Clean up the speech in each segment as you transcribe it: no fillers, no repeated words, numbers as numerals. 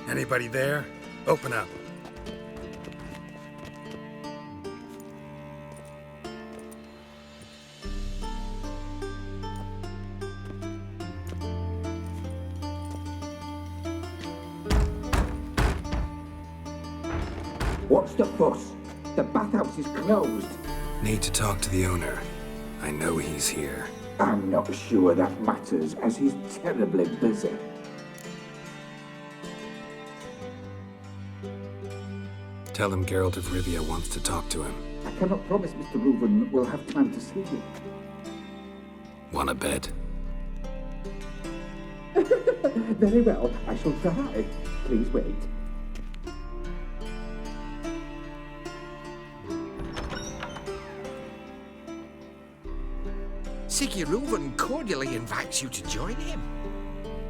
Anybody there? Open up. What's the fuss? The bathhouse is closed. Need to talk to the owner. I know he's here. I'm not sure that matters, as he's terribly busy. Tell him Geralt of Rivia wants to talk to him. I cannot promise Mr. Reuven will have time to see you. Want a bed? Very well, I shall try. Please wait. Reuven cordially invites you to join him.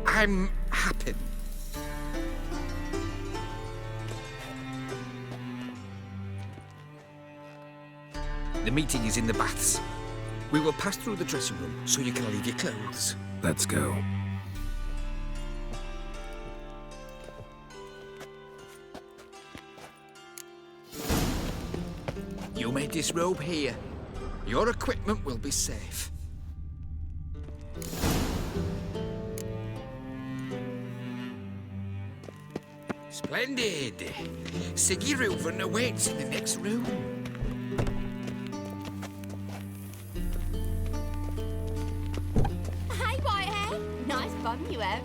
I'm happy. The meeting is in the baths. We will pass through the dressing room so you can leave your clothes. Let's go. You may disrobe here. Your equipment will be safe. Splendid! Reuven awaits in the next room. Hey, Whitehair. Nice bum you have.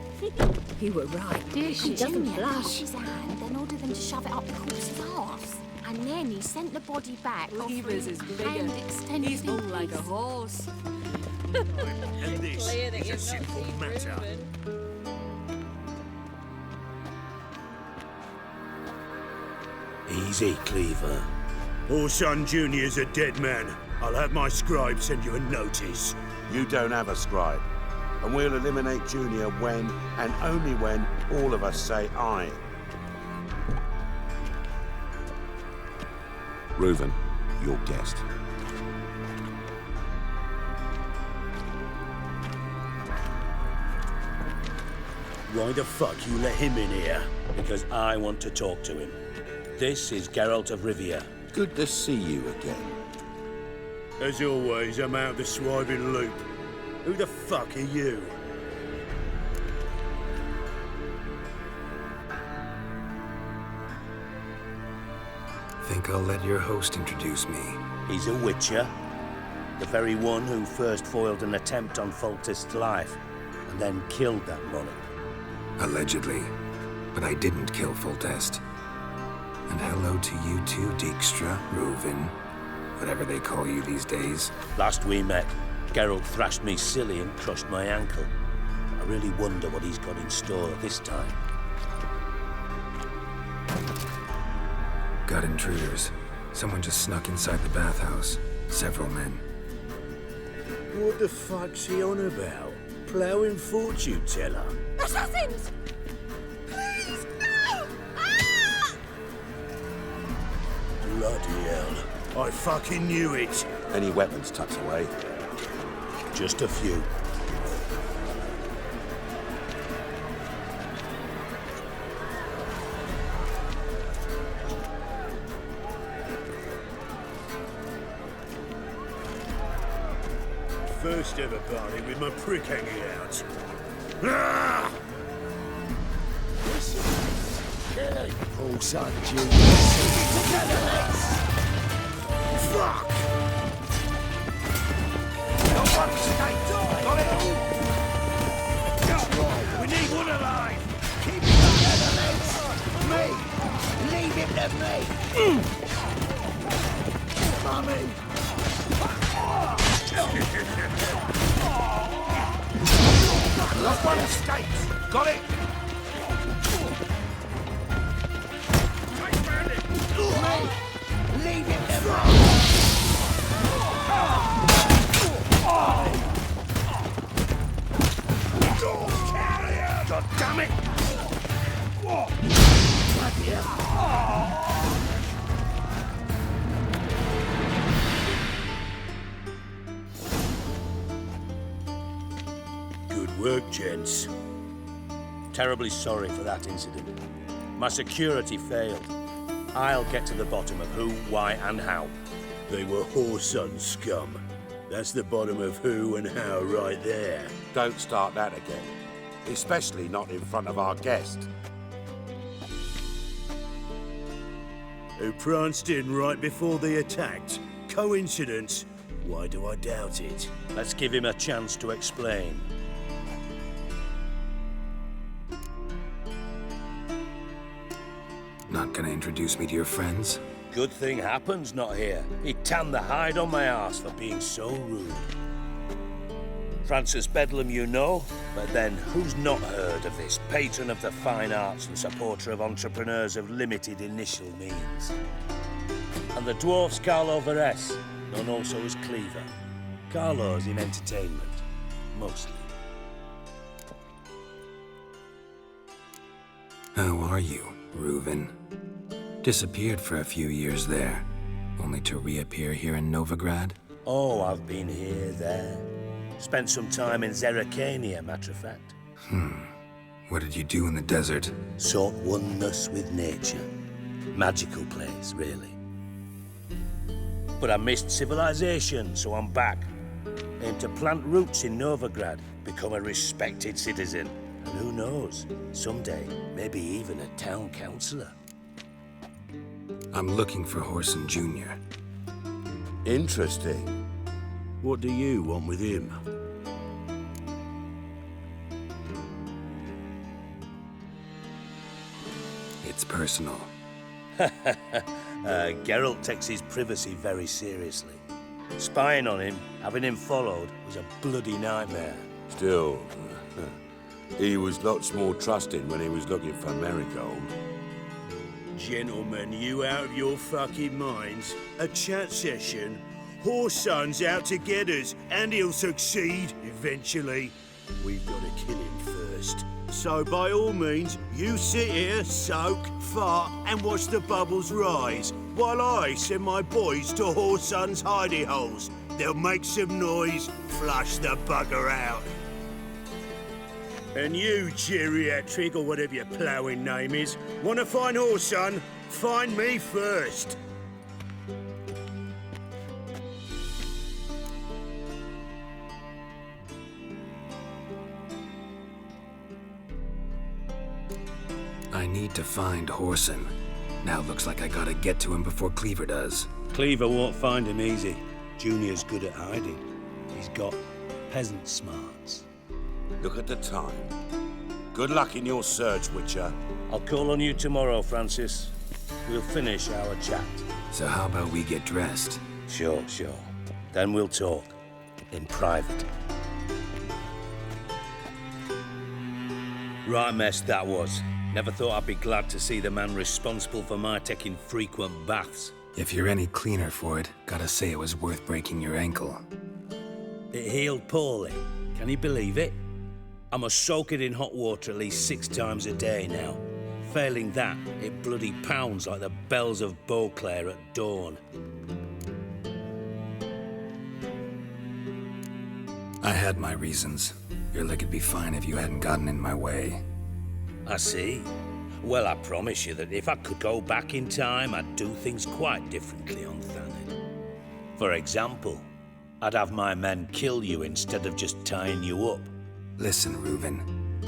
You were right. She doesn't blush. His hand, then ordered them to shove it up the corpse's arse. And then he sent the body back. Lever's is bigger. He's more like a horse. And this is a simple matter. Easy, Cleaver. Orson Jr.'s a dead man. I'll have my scribe send you a notice. You don't have a scribe. And we'll eliminate Junior when, and only when, all of us say aye. Reuven, your guest. Why the fuck you let him in here? Because I want to talk to him. This is Geralt of Rivia. Good to see you again. As always, I'm out of the swiving loop. Who the fuck are you? Think I'll let your host introduce me. He's a witcher. The very one who first foiled an attempt on Foltest's life, and then killed that monarch. Allegedly. But I didn't kill Foltest. And hello to you too, Dijkstra, Reuven, whatever they call you these days. Last we met, Geralt thrashed me silly and crushed my ankle. I really wonder what he's got in store this time. Got intruders. Someone just snuck inside the bathhouse. Several men. What the fuck's he on about? Ploughing fortune teller? Assassins! Please, no! Ah! Bloody hell. I fucking knew it. Any weapons tucked away? Just a few. First ever party with my prick hanging out. Ah! Orson Jr. Fuck! Got it all! We need one alive! Keep it together, lads! Me! Leave it to me! Mummy! Lost one escapes! Got it! Me! Leave it to me! God damn it! Bloody hell! Good work, gents. Terribly sorry for that incident. My security failed. I'll get to the bottom of who, why, and how. They were Whoreson scum. That's the bottom of who and how right there. Don't start that again. Especially not in front of our guest. Who pranced in right before they attacked. Coincidence? Why do I doubt it? Let's give him a chance to explain. Not gonna introduce me to your friends? Good thing Happen's not here. He tanned the hide on my arse for being so rude. Francis Bedlam you know, but then who's not heard of this patron of the fine arts and supporter of entrepreneurs of limited initial means? And the dwarf's Carlo Veres, known also as Cleaver. Carlo's in entertainment, mostly. How are you, Reuven? Disappeared for a few years there, only to reappear here in Novigrad? Oh, I've been here, there. Spent some time in Zerrikania, matter of fact. What did you do in the desert? Sought oneness with nature. Magical place, really. But I missed civilization, so I'm back. Aim to plant roots in Novigrad, become a respected citizen. And who knows, someday, maybe even a town councillor. I'm looking for Whoreson Jr. Interesting. What do you want with him? It's personal. Geralt takes his privacy very seriously. Spying on him, having him followed, was a bloody nightmare. Still, he was lots more trusting when he was looking for Marigold. Gentlemen, you out of your fucking minds? A chat session? Whoreson's out to get us, and he'll succeed eventually. We've got to kill him first. So by all means, you sit here, soak, fart, and watch the bubbles rise, while I send my boys to Whoreson's hidey holes. They'll make some noise, flush the bugger out. And you, geriatric, or whatever your ploughing name is, want to find Whoreson? Find me first. I need to find Whoreson. Now looks like I gotta get to him before Cleaver does. Cleaver won't find him easy. Junior's good at hiding. He's got peasant smarts. Look at the time. Good luck in your search, Witcher. I'll call on you tomorrow, Francis. We'll finish our chat. So how about we get dressed? Sure. Then we'll talk. In private. Right mess that was. Never thought I'd be glad to see the man responsible for my taking frequent baths. If you're any cleaner for it, gotta say it was worth breaking your ankle. It healed poorly. Can you believe it? I must soak it in hot water at least 6 times a day now. Failing that, it bloody pounds like the bells of Beauclair at dawn. I had my reasons. Your leg would be fine if you hadn't gotten in my way. I see. Well, I promise you that if I could go back in time, I'd do things quite differently on Thanedd. For example, I'd have my men kill you instead of just tying you up. Listen, Reuven.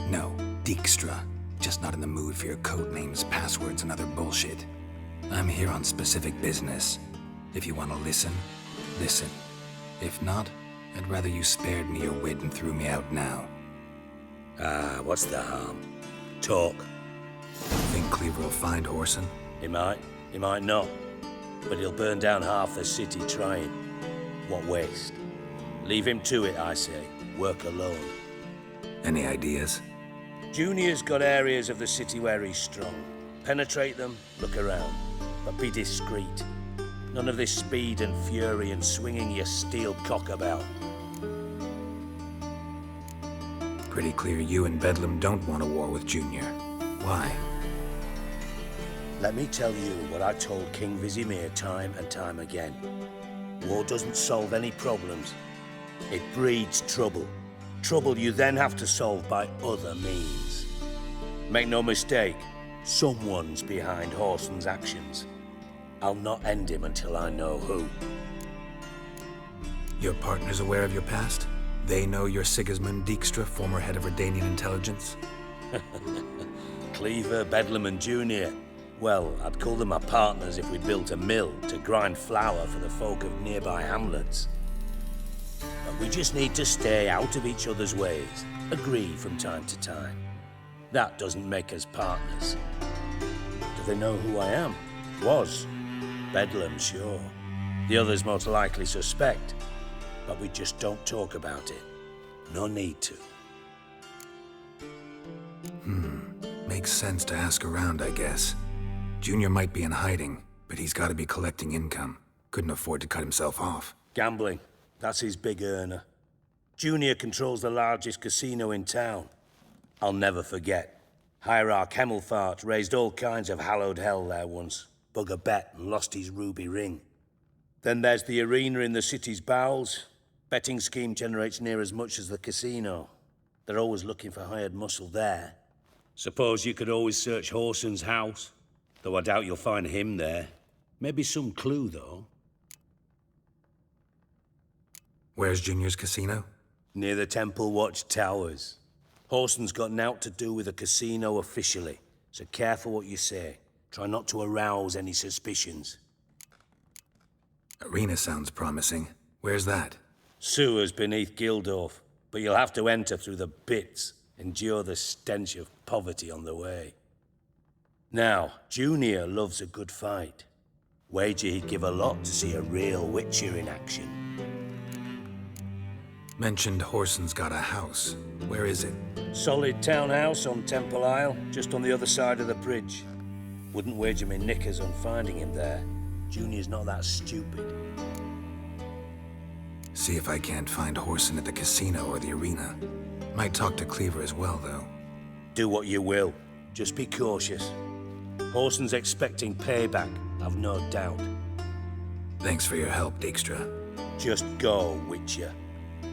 No, Dijkstra. Just not in the mood for your code names, passwords, and other bullshit. I'm here on specific business. If you want to listen, listen. If not, I'd rather you spared me your wit and threw me out now. What's the harm? Talk. Think Cleaver will find Whoreson? He might not. But he'll burn down half the city trying. What waste. Leave him to it, I say. Work alone. Any ideas? Junior's got areas of the city where he's strong. Penetrate them, look around. But be discreet. None of this speed and fury and swinging your steel cock about. Pretty clear you and Bedlam don't want a war with Junior. Why? Let me tell you what I told King Vizimir time and time again. War doesn't solve any problems. It breeds trouble. Trouble you then have to solve by other means. Make no mistake, someone's behind Horson's actions. I'll not end him until I know who. Your partner's aware of your past? They know you're Sigismund Dijkstra, former head of Redanian intelligence? Cleaver, Bedlam and Junior. Well, I'd call them my partners if we built a mill to grind flour for the folk of nearby hamlets. But we just need to stay out of each other's ways, agree from time to time. That doesn't make us partners. Do they know who I am? Was. Bedlam, sure. The others most likely suspect, but we just don't talk about it. No need to. Makes sense to ask around, I guess. Junior might be in hiding, but he's got to be collecting income. Couldn't afford to cut himself off. Gambling. That's his big earner. Junior controls the largest casino in town. I'll never forget. Hierarch Hemmelfart raised all kinds of hallowed hell there once. Bug a bet and lost his ruby ring. Then there's the arena in the city's bowels. Betting scheme generates near as much as the casino. They're always looking for hired muscle there. Suppose you could always search Horson's house, though I doubt you'll find him there. Maybe some clue, though. Where's Junior's casino? Near the Temple Watch Towers. Horson's got naught to do with the casino officially, so careful what you say. Try not to arouse any suspicions. Arena sounds promising. Where's that? Sewers beneath Gildorf, but you'll have to enter through the bits, endure the stench of poverty on the way. Now, Junior loves a good fight. Wager he'd give a lot to see a real Witcher in action. Mentioned Horson's got a house. Where is it? Solid townhouse on Temple Isle, just on the other side of the bridge. Wouldn't wager me knickers on finding him there. Junior's not that stupid. See if I can't find Horson at the casino or the arena. Might talk to Cleaver as well, though. Do what you will. Just be cautious. Horson's expecting payback, I've no doubt. Thanks for your help, Dijkstra. Just go, Witcher.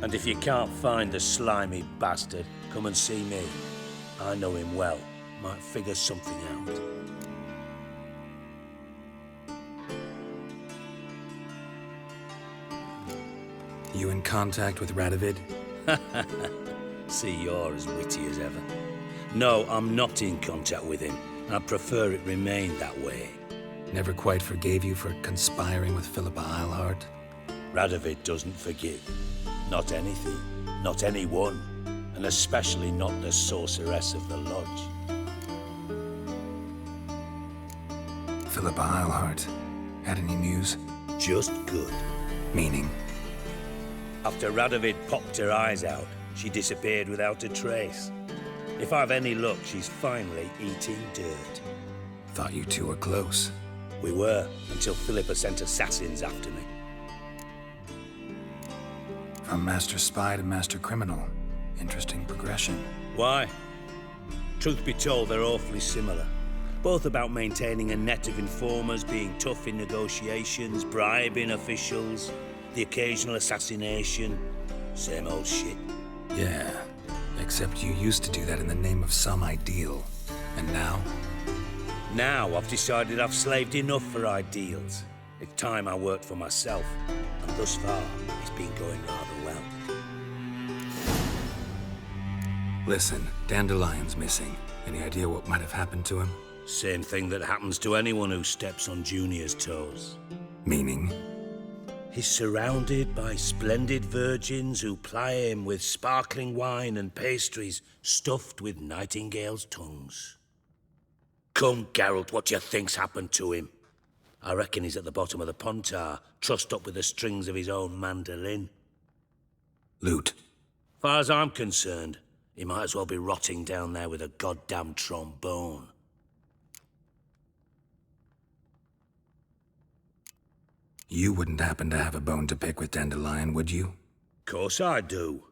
And if you can't find the slimy bastard, come and see me. I know him well. Might figure something out. You in contact with Radovid? See, you're as witty as ever. No, I'm not in contact with him. I prefer it remain that way. Never quite forgave you for conspiring with Philippa Eilhart? Radovid doesn't forgive. Not anything. Not anyone. And especially not the sorceress of the lodge. Philippa Eilhart. Had any news? Just good. Meaning? After Radovid popped her eyes out, she disappeared without a trace. If I've any luck, she's finally eating dirt. Thought you two were close. We were, until Philippa sent assassins after me. From master spy to master criminal. Interesting progression. Why? Truth be told, they're awfully similar. Both about maintaining a net of informers, being tough in negotiations, bribing officials, the occasional assassination. Same old shit. Yeah, except you used to do that in the name of some ideal. And now? Now I've decided I've slaved enough for ideals. It's time I worked for myself. And thus far, it's been going rather well. Listen, Dandelion's missing. Any idea what might have happened to him? Same thing that happens to anyone who steps on Junior's toes. Meaning? He's surrounded by splendid virgins who ply him with sparkling wine and pastries stuffed with nightingales' tongues. Come, Geralt, what do you think's happened to him? I reckon he's at the bottom of the Pontar, trussed up with the strings of his own mandolin. Loot. Far as I'm concerned, he might as well be rotting down there with a goddamn trombone. You wouldn't happen to have a bone to pick with Dandelion, would you? Course I do.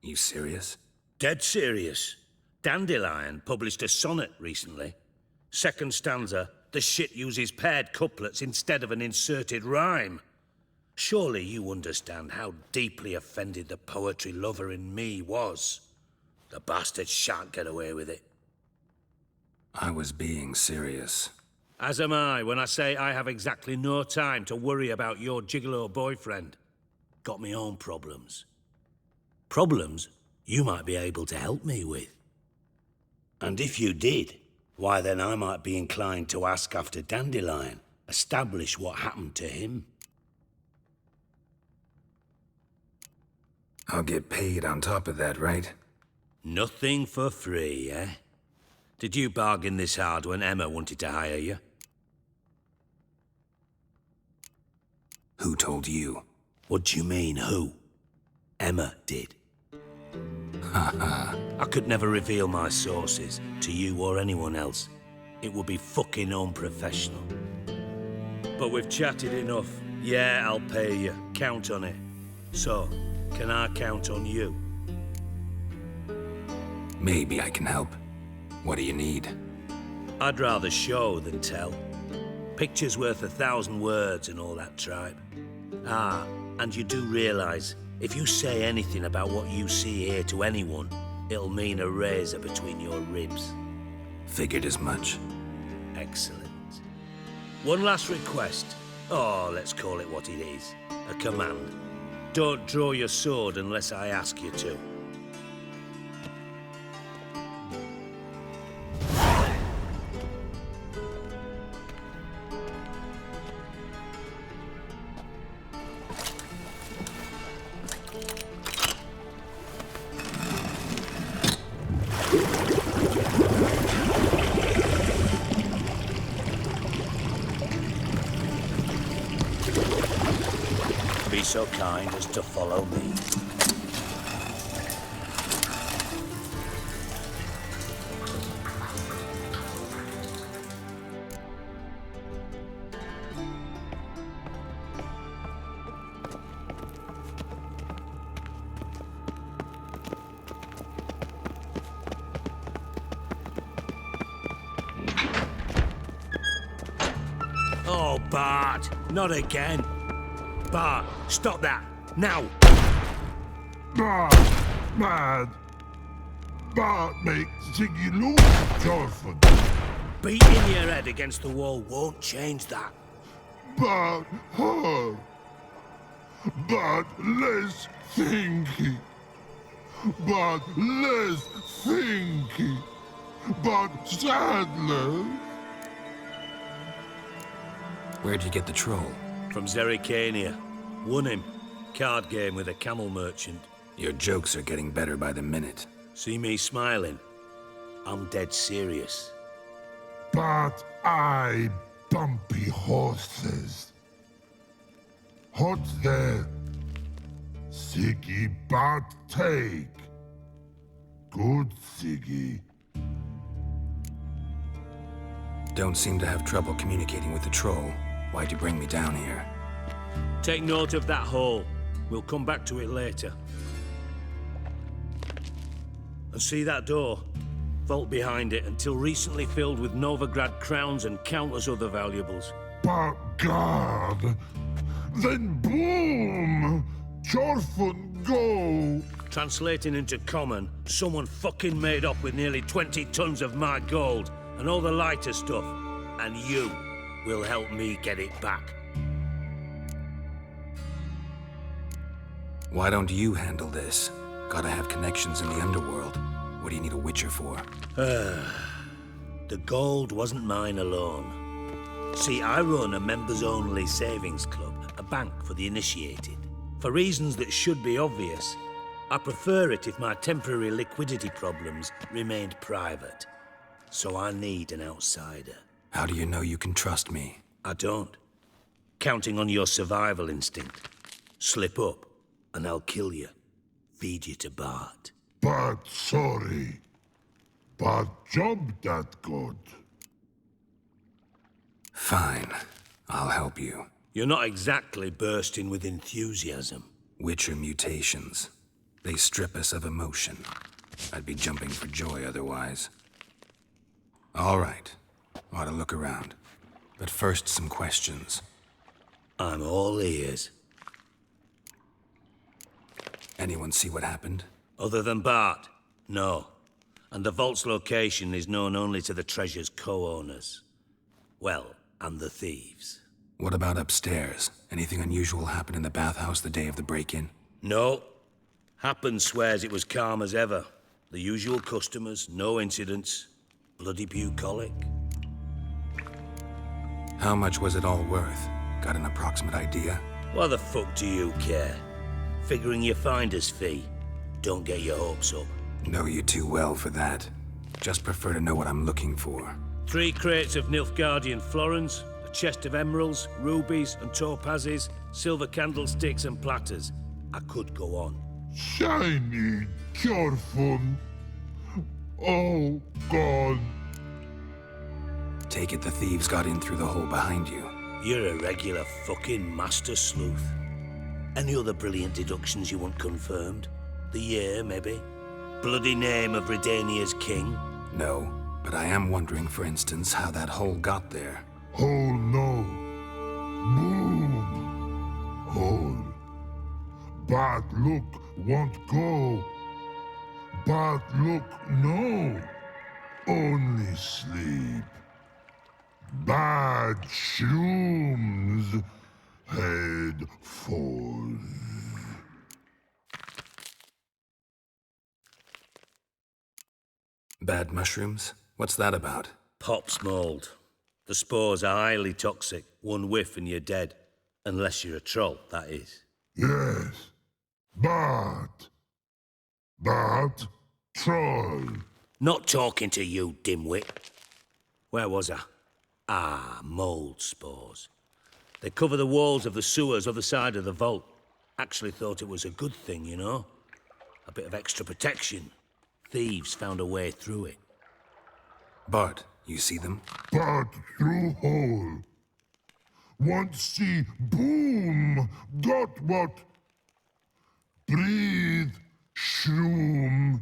You serious? Dead serious. Dandelion published a sonnet recently. Second stanza, the shit uses paired couplets instead of an inserted rhyme. Surely you understand how deeply offended the poetry lover in me was. The bastard shan't get away with it. I was being serious. As am I when I say I have exactly no time to worry about your gigolo boyfriend. Got me own problems. Problems you might be able to help me with. And if you did, why then I might be inclined to ask after Dandelion, establish what happened to him. I'll get paid on top of that, right? Nothing for free, eh? Did you bargain this hard when Emma wanted to hire you? Who told you? What do you mean, who? Emma did. I could never reveal my sources to you or anyone else. It would be fucking unprofessional. But we've chatted enough. Yeah, I'll pay you. Count on it. So, can I count on you? Maybe I can help. What do you need? I'd rather show than tell. Picture's worth 1,000 words and all that tripe. Ah, and you do realize, if you say anything about what you see here to anyone, it'll mean a razor between your ribs. Figured as much. Excellent. One last request. Oh, let's call it what it is. A command. Don't draw your sword unless I ask you to. Be so kind as to follow me. Oh, Bart, not again. Bart, stop that, now! Bart, mad. Bart makes Ziggy lose, Jorford. Beating your head against the wall won't change that. Bart, hard. Bart, less thinky. Bart, less thinky. Bart, Sadler. Where'd you get the troll? From Zerrikania. Won him. Card game with a camel merchant. Your jokes are getting better by the minute. See me smiling? I'm dead serious. But I bumpy horses. Hot there. Siggy but take. Good Siggy. Don't seem to have trouble communicating with the troll. Why'd you bring me down here? Take note of that hole. We'll come back to it later. And see that door? Vault behind it, until recently filled with Novigrad crowns and countless other valuables. But God, then boom! Jorfun go! Translating into common, someone fucking made off with nearly 20 tons of my gold and all the lighter stuff. And you will help me get it back. Why don't you handle this? Gotta have connections in the underworld. What do you need a witcher for? The gold wasn't mine alone. See, I run a members-only savings club, a bank for the initiated. For reasons that should be obvious, I prefer it if my temporary liquidity problems remained private. So I need an outsider. How do you know you can trust me? I don't. Counting on your survival instinct. Slip up, and I'll kill you. Feed you to Bart. But sorry. But job that good. Fine. I'll help you. You're not exactly bursting with enthusiasm. Witcher mutations. They strip us of emotion. I'd be jumping for joy otherwise. All right. Ought to look around. But first, some questions. I'm all ears. Anyone see what happened? Other than Bart? No. And the vault's location is known only to the treasure's co-owners. Well, and the thieves. What about upstairs? Anything unusual happen in the bathhouse the day of the break-in? No. Happen swears it was calm as ever. The usual customers, no incidents. Bloody bucolic. How much was it all worth? Got an approximate idea? Why the fuck do you care? Figuring your finder's fee. Don't get your hopes up. Know you too well for that. Just prefer to know what I'm looking for. 3 crates of Nilfgaardian florins, a chest of emeralds, rubies and topazes, silver candlesticks and platters. I could go on. Shiny, careful. Oh, God. Take it the thieves got in through the hole behind you. You're a regular fucking master sleuth. Any other brilliant deductions you want confirmed? The year, maybe? Bloody name of Redania's king? No, but I am wondering, for instance, how that hole got there. Hole no. Boom. Hole. Bad look won't go. Bad look no. Only sleep. Bad shrooms. Head falls. Bad mushrooms? What's that about? Pop's mold. The spores are highly toxic. One whiff and you're dead. Unless you're a troll, that is. Yes. Bad. Bad troll. Not talking to you, dimwit. Where was I? Ah, mold spores. They cover the walls of the sewers other side of the vault. Actually thought it was a good thing, you know? A bit of extra protection. Thieves found a way through it. Bart, you see them? Bad through hole. Want see boom. Got what? Breathe. Shroom.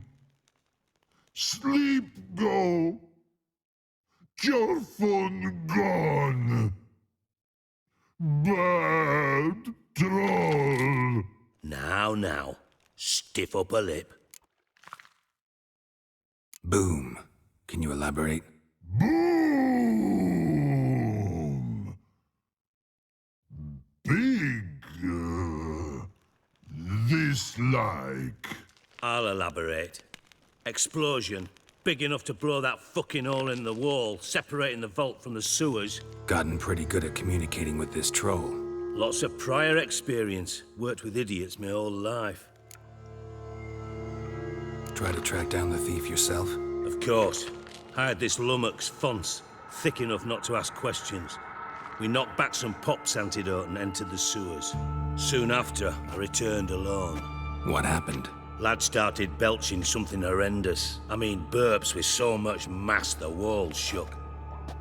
Sleep go. Your phone gone. Bad troll. Now. Stiff upper lip. Boom. Can you elaborate? Boom. Big. This like. I'll elaborate. Explosion. Big enough to blow that fucking hole in the wall, separating the vault from the sewers. Gotten pretty good at communicating with this troll. Lots of prior experience. Worked with idiots my whole life. Try to track down the thief yourself? Of course. Hired this lummox, Fons, thick enough not to ask questions. We knocked back some Pop's antidote and entered the sewers. Soon after, I returned alone. What happened? Lad started belching something horrendous. I mean, burps with so much mass the walls shook.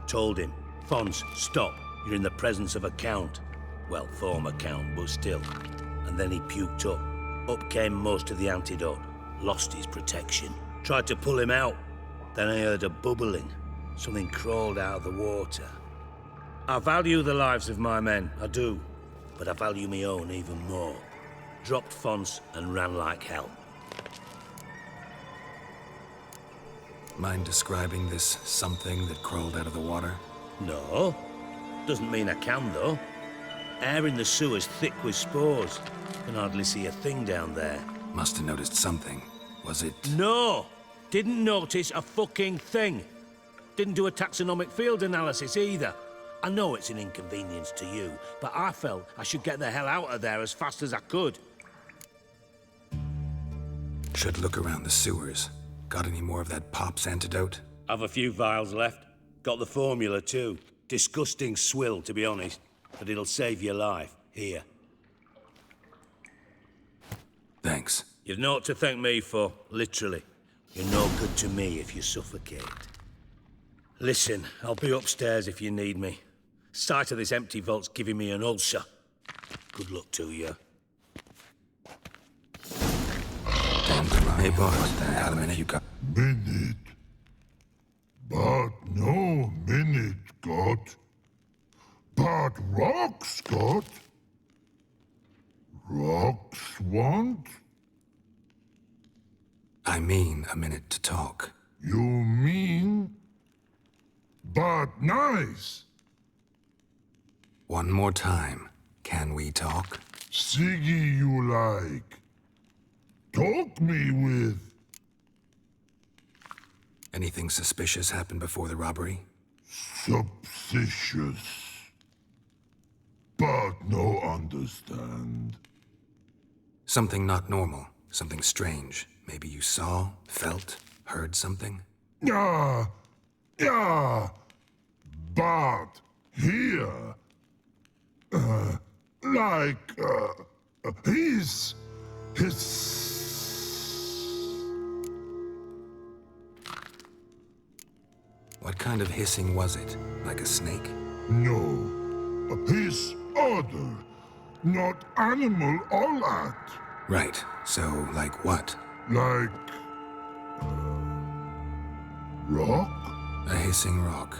Told him, Fons, stop. You're in the presence of a count. Well, former count, but still. And then he puked up. Up came most of the antidote. Lost his protection. Tried to pull him out. Then I heard a bubbling. Something crawled out of the water. I value the lives of my men, I do. But I value my own even more. Dropped Fons and ran like hell. Mind describing this something that crawled out of the water? No. Doesn't mean I can, though. Air in the sewer's thick with spores. Can hardly see a thing down there. Must have noticed something. Was it... No! Didn't notice a fucking thing. Didn't do a taxonomic field analysis either. I know it's an inconvenience to you, but I felt I should get the hell out of there as fast as I could. Should look around the sewers. Got any more of that Pop's antidote? I've a few vials left. Got the formula too. Disgusting swill, to be honest. But it'll save your life. Here. Thanks. You've naught to thank me for, literally. You're no good to me if you suffocate. Listen, I'll be upstairs if you need me. Sight of this empty vault's giving me an ulcer. Good luck to you. Hey, boss, got a minute? You got... Minute. But no minute got. But rocks got. Rocks want? I mean a minute to talk. You mean? But nice. One more time. Can we talk? Siggy you like. Talk me with. Anything suspicious happened before the robbery? Suspicious. But no understand. Something not normal. Something strange. Maybe you saw, felt, heard something? Yeah. But here. His. What kind of hissing was it? Like a snake? No. His other. Not animal all at. Right. So, like what? Like. Rock? A hissing rock.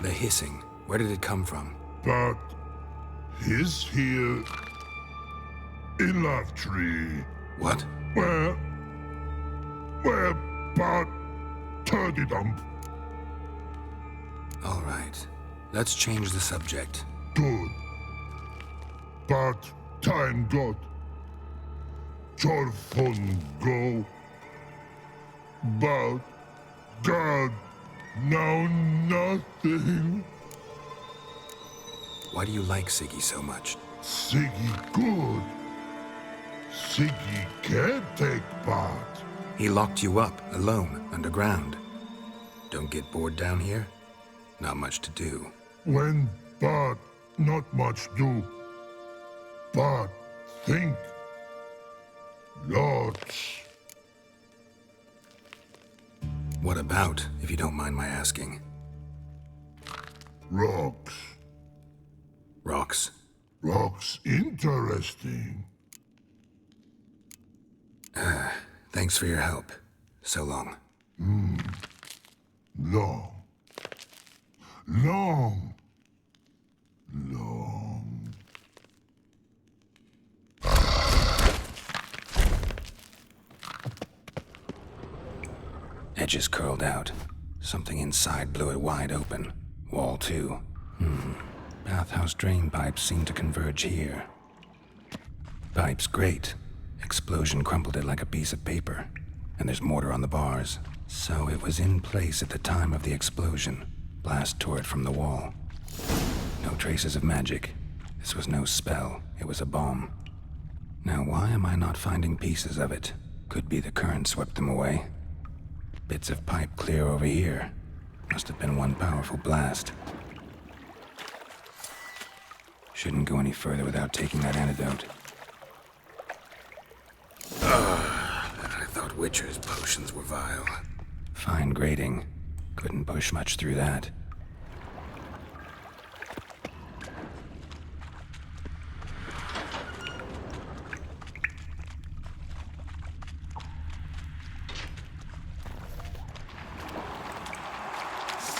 The hissing. Where did it come from? But. His here. In Love Tree. What? Where. But. Turdy dump. All right. Let's change the subject. Good. But time got. Jorfun go. But God, now nothing. Why do you like Siggy so much? Siggy good. Siggy can't take part. He locked you up, alone, underground. Don't get bored down here? Not much to do. When but not much do. But think. Lots. What about, if you don't mind my asking? Rocks. Rocks? Rocks interesting. Thanks for your help. So long. Long. Long. Long. Edges curled out. Something inside blew it wide open. Wall too. Bathhouse drain pipes seem to converge here. Pipes great. Explosion crumpled it like a piece of paper. And there's mortar on the bars. So it was in place at the time of the explosion. Blast tore it from the wall. No traces of magic. This was no spell. It was a bomb. Now why am I not finding pieces of it? Could be the current swept them away. Bits of pipe clear over here. Must have been one powerful blast. Shouldn't go any further without taking that antidote. I thought Witcher's potions were vile. Fine grading. Couldn't push much through that.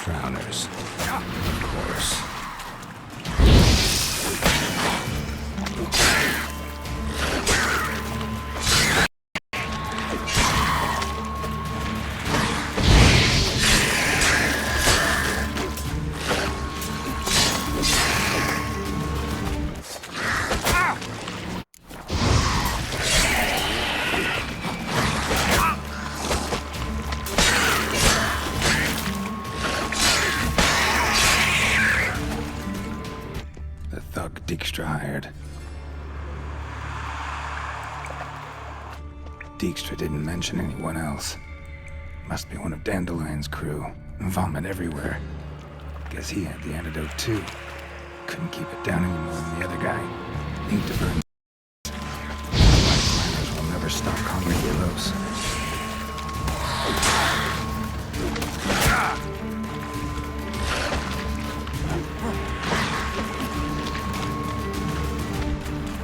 Drowners. Of course. Dijkstra hired. Dijkstra didn't mention anyone else. Must be one of Dandelion's crew. Vomit everywhere. Guess he had the antidote too. Couldn't keep it down any more than the other guy. Need to burn. Miners will never stop calling heroes.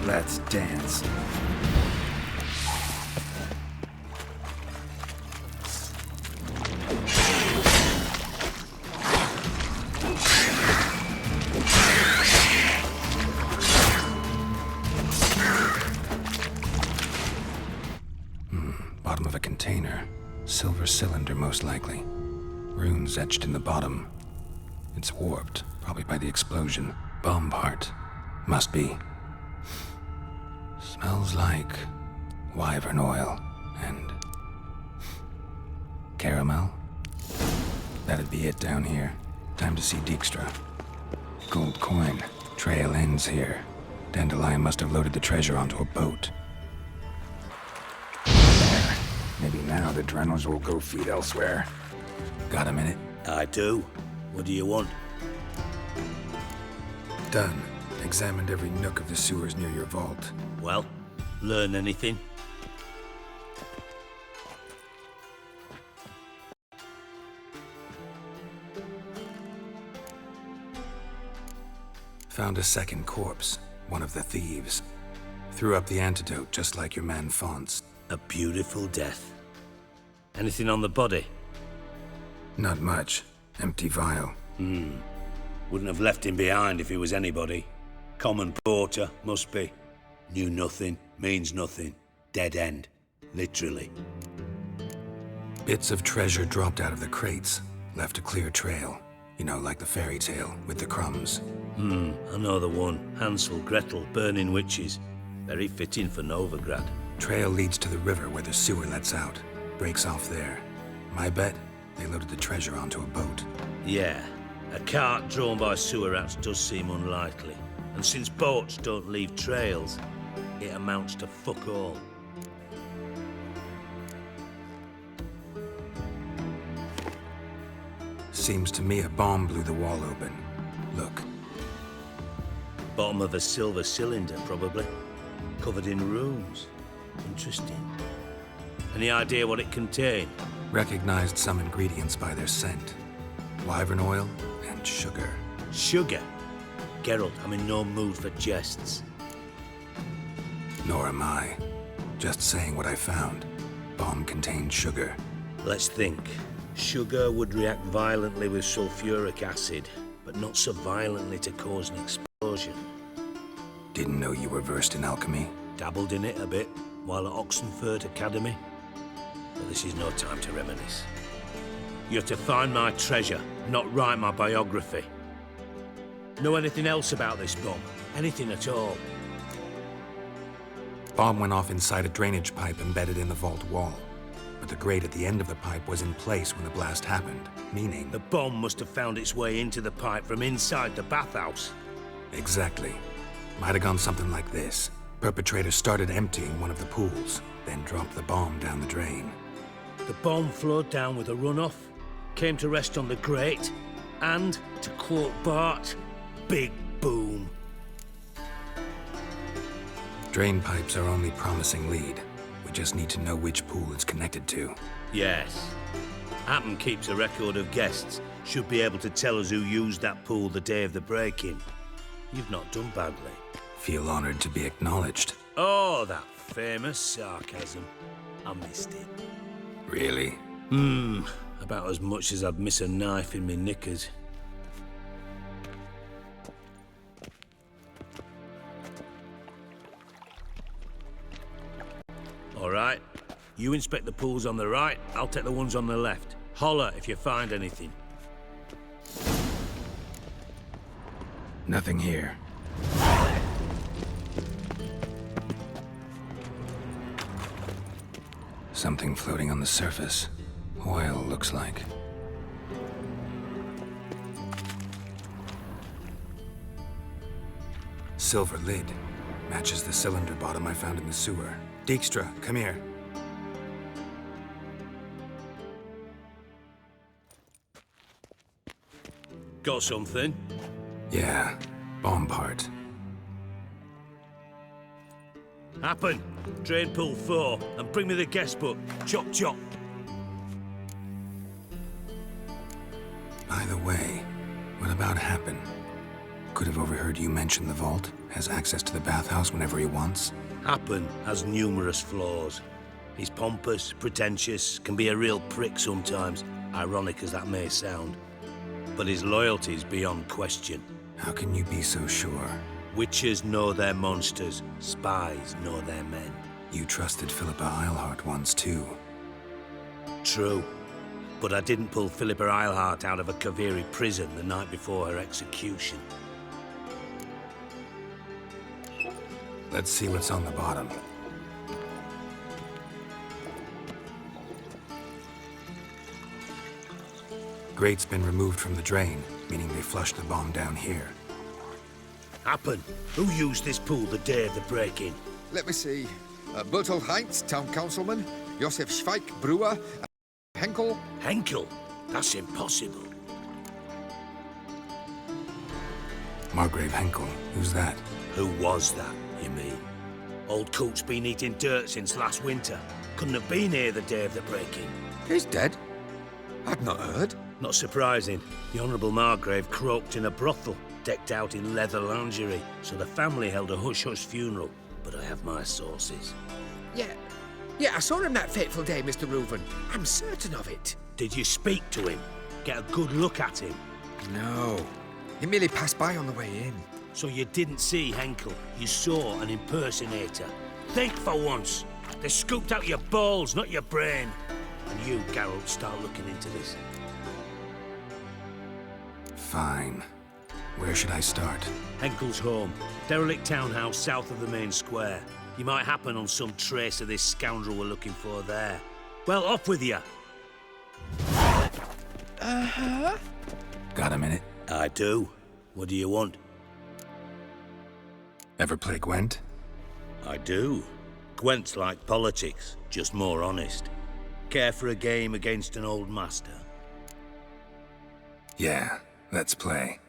Let's dance. Bottom of a container. cylinder, most likely. Runes etched in the bottom. It's warped, probably by the explosion. Bomb part. Must be. Smells like wyvern oil and caramel. That'd be it down here. Time to see Dijkstra. Gold coin. Trail ends here. Dandelion must have loaded the treasure onto a boat. There. Maybe now the Drenors will go feed elsewhere. Got a minute? I do. What do you want? Done. Examined every nook of the sewers near your vault. Well, learn anything? Found a second corpse. One of the thieves. Threw up the antidote just like your man Fonts. A beautiful death. Anything on the body? Not much. Empty vial. Wouldn't have left him behind if he was anybody. Common porter, must be. Knew nothing, means nothing. Dead end. Literally. Bits of treasure dropped out of the crates. Left a clear trail. You know, like the fairy tale, with the crumbs. I know the one. Hansel, Gretel, burning witches. Very fitting for Novigrad. Trail leads to the river where the sewer lets out. Breaks off there. My bet, they loaded the treasure onto a boat. Yeah. A cart drawn by sewer rats does seem unlikely. And since boats don't leave trails, it amounts to fuck all. Seems to me a bomb blew the wall open. Look. Bottom of a silver cylinder, probably. Covered in runes. Interesting. Any idea what it contained? Recognized some ingredients by their scent. Wyvern oil and sugar. Sugar? Geralt, I'm in no mood for jests. Nor am I. Just saying what I found. Bomb contained sugar. Let's think. Sugar would react violently with sulfuric acid, but not so violently to cause an explosion. Didn't know you were versed in alchemy. Dabbled in it a bit while at Oxenford Academy. But this is no time to reminisce. You're to find my treasure, not write my biography. Know anything else about this bomb? Anything at all? Bomb went off inside a drainage pipe embedded in the vault wall. But the grate at the end of the pipe was in place when the blast happened, meaning... The bomb must have found its way into the pipe from inside the bathhouse. Exactly. Might have gone something like this. Perpetrator started emptying one of the pools, then dropped the bomb down the drain. The bomb flowed down with a runoff, came to rest on the grate, and, to quote Bart, big boom. Drain pipes are only promising lead. We just need to know which pool it's connected to. Yes. Happen keeps a record of guests. Should be able to tell us who used that pool the day of the break-in. You've not done badly. Feel honored to be acknowledged. Oh, that famous sarcasm. I missed it. Really? About as much as I'd miss a knife in me knickers. All right. You inspect the pools on the right, I'll take the ones on the left. Holler if you find anything. Nothing here. Something floating on the surface. Oil, looks like. Silver lid. Matches the cylinder bottom I found in the sewer. Dijkstra, come here. Got something? Yeah, bomb part. Happen. Drain pool 4, and bring me the guest book. Chop chop. By the way, what about Happen? Could have overheard you mention the vault. Has access to the bathhouse whenever he wants. Happen has numerous flaws. He's pompous, pretentious, can be a real prick sometimes, ironic as that may sound. But his loyalty's beyond question. How can you be so sure? Witches know their monsters, spies know their men. You trusted Philippa Eilhart once too. True, But I didn't pull Philippa Eilhart out of a Kaviri prison the night before her execution. Let's see what's on the bottom. Grate's been removed from the drain, meaning they flushed the bomb down here. Happen. Who used this pool the day of the break-in? Let me see. Bertolt Heinz, town councilman, Josef Schweik, brewer, Henkel. Henkel? That's impossible. Margrave Henkel, who's that? Who was that, you mean? Old coot's been eating dirt since last winter. Couldn't have been here the day of the break-in. He's dead? I'd not heard. Not surprising. The Honourable Margrave croaked in a brothel, decked out in leather lingerie, so the family held a hush-hush funeral. But I have my sources. Yeah, I saw him that fateful day, Mr. Reuven. I'm certain of it. Did you speak to him? Get a good look at him? No. He merely passed by on the way in. So you didn't see Henkel, you saw an impersonator. Think for once. They scooped out your balls, not your brain. And you, Geralt, start looking into this. Fine. Where should I start? Henkel's home. Derelict townhouse south of the main square. You might happen on some trace of this scoundrel we're looking for there. Well, off with you. Got a minute? I do. What do you want? Ever play Gwent? I do. Gwent's like politics, just more honest. Care for a game against an old master? Yeah, let's play.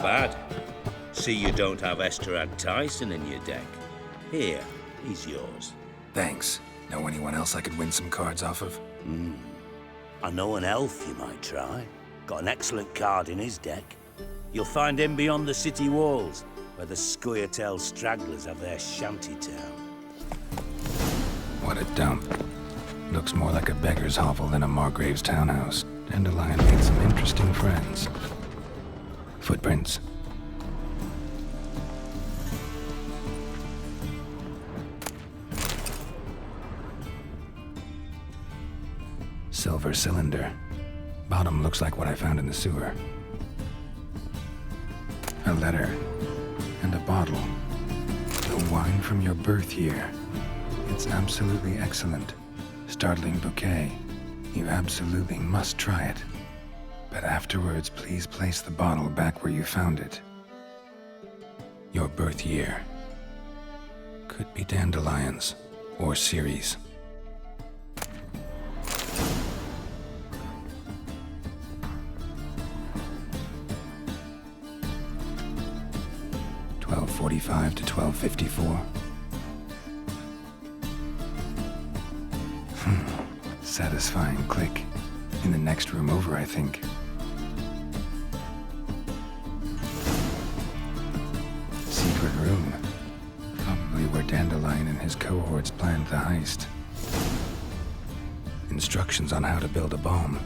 Bad. See you don't have Esterad Tyson in your deck. Here, he's yours. Thanks. Know anyone else I could win some cards off of? I know an elf you might try. Got an excellent card in his deck. You'll find him beyond the city walls, where the Scoia'tael stragglers have their shanty town. What a dump. Looks more like a beggar's hovel than a Margrave's townhouse. Dandelion made some interesting friends. Footprints. Silver cylinder. Bottom looks like what I found in the sewer. A letter. And a bottle. The wine from your birth year. It's absolutely excellent. Startling bouquet. You absolutely must try it. But afterwards, please place the bottle back where you found it. Your birth year. Could be dandelions or Ceres. .45 to 12:54. Satisfying click. In the next room over, I think. Secret room. Probably where Dandelion and his cohorts planned the heist. Instructions on how to build a bomb.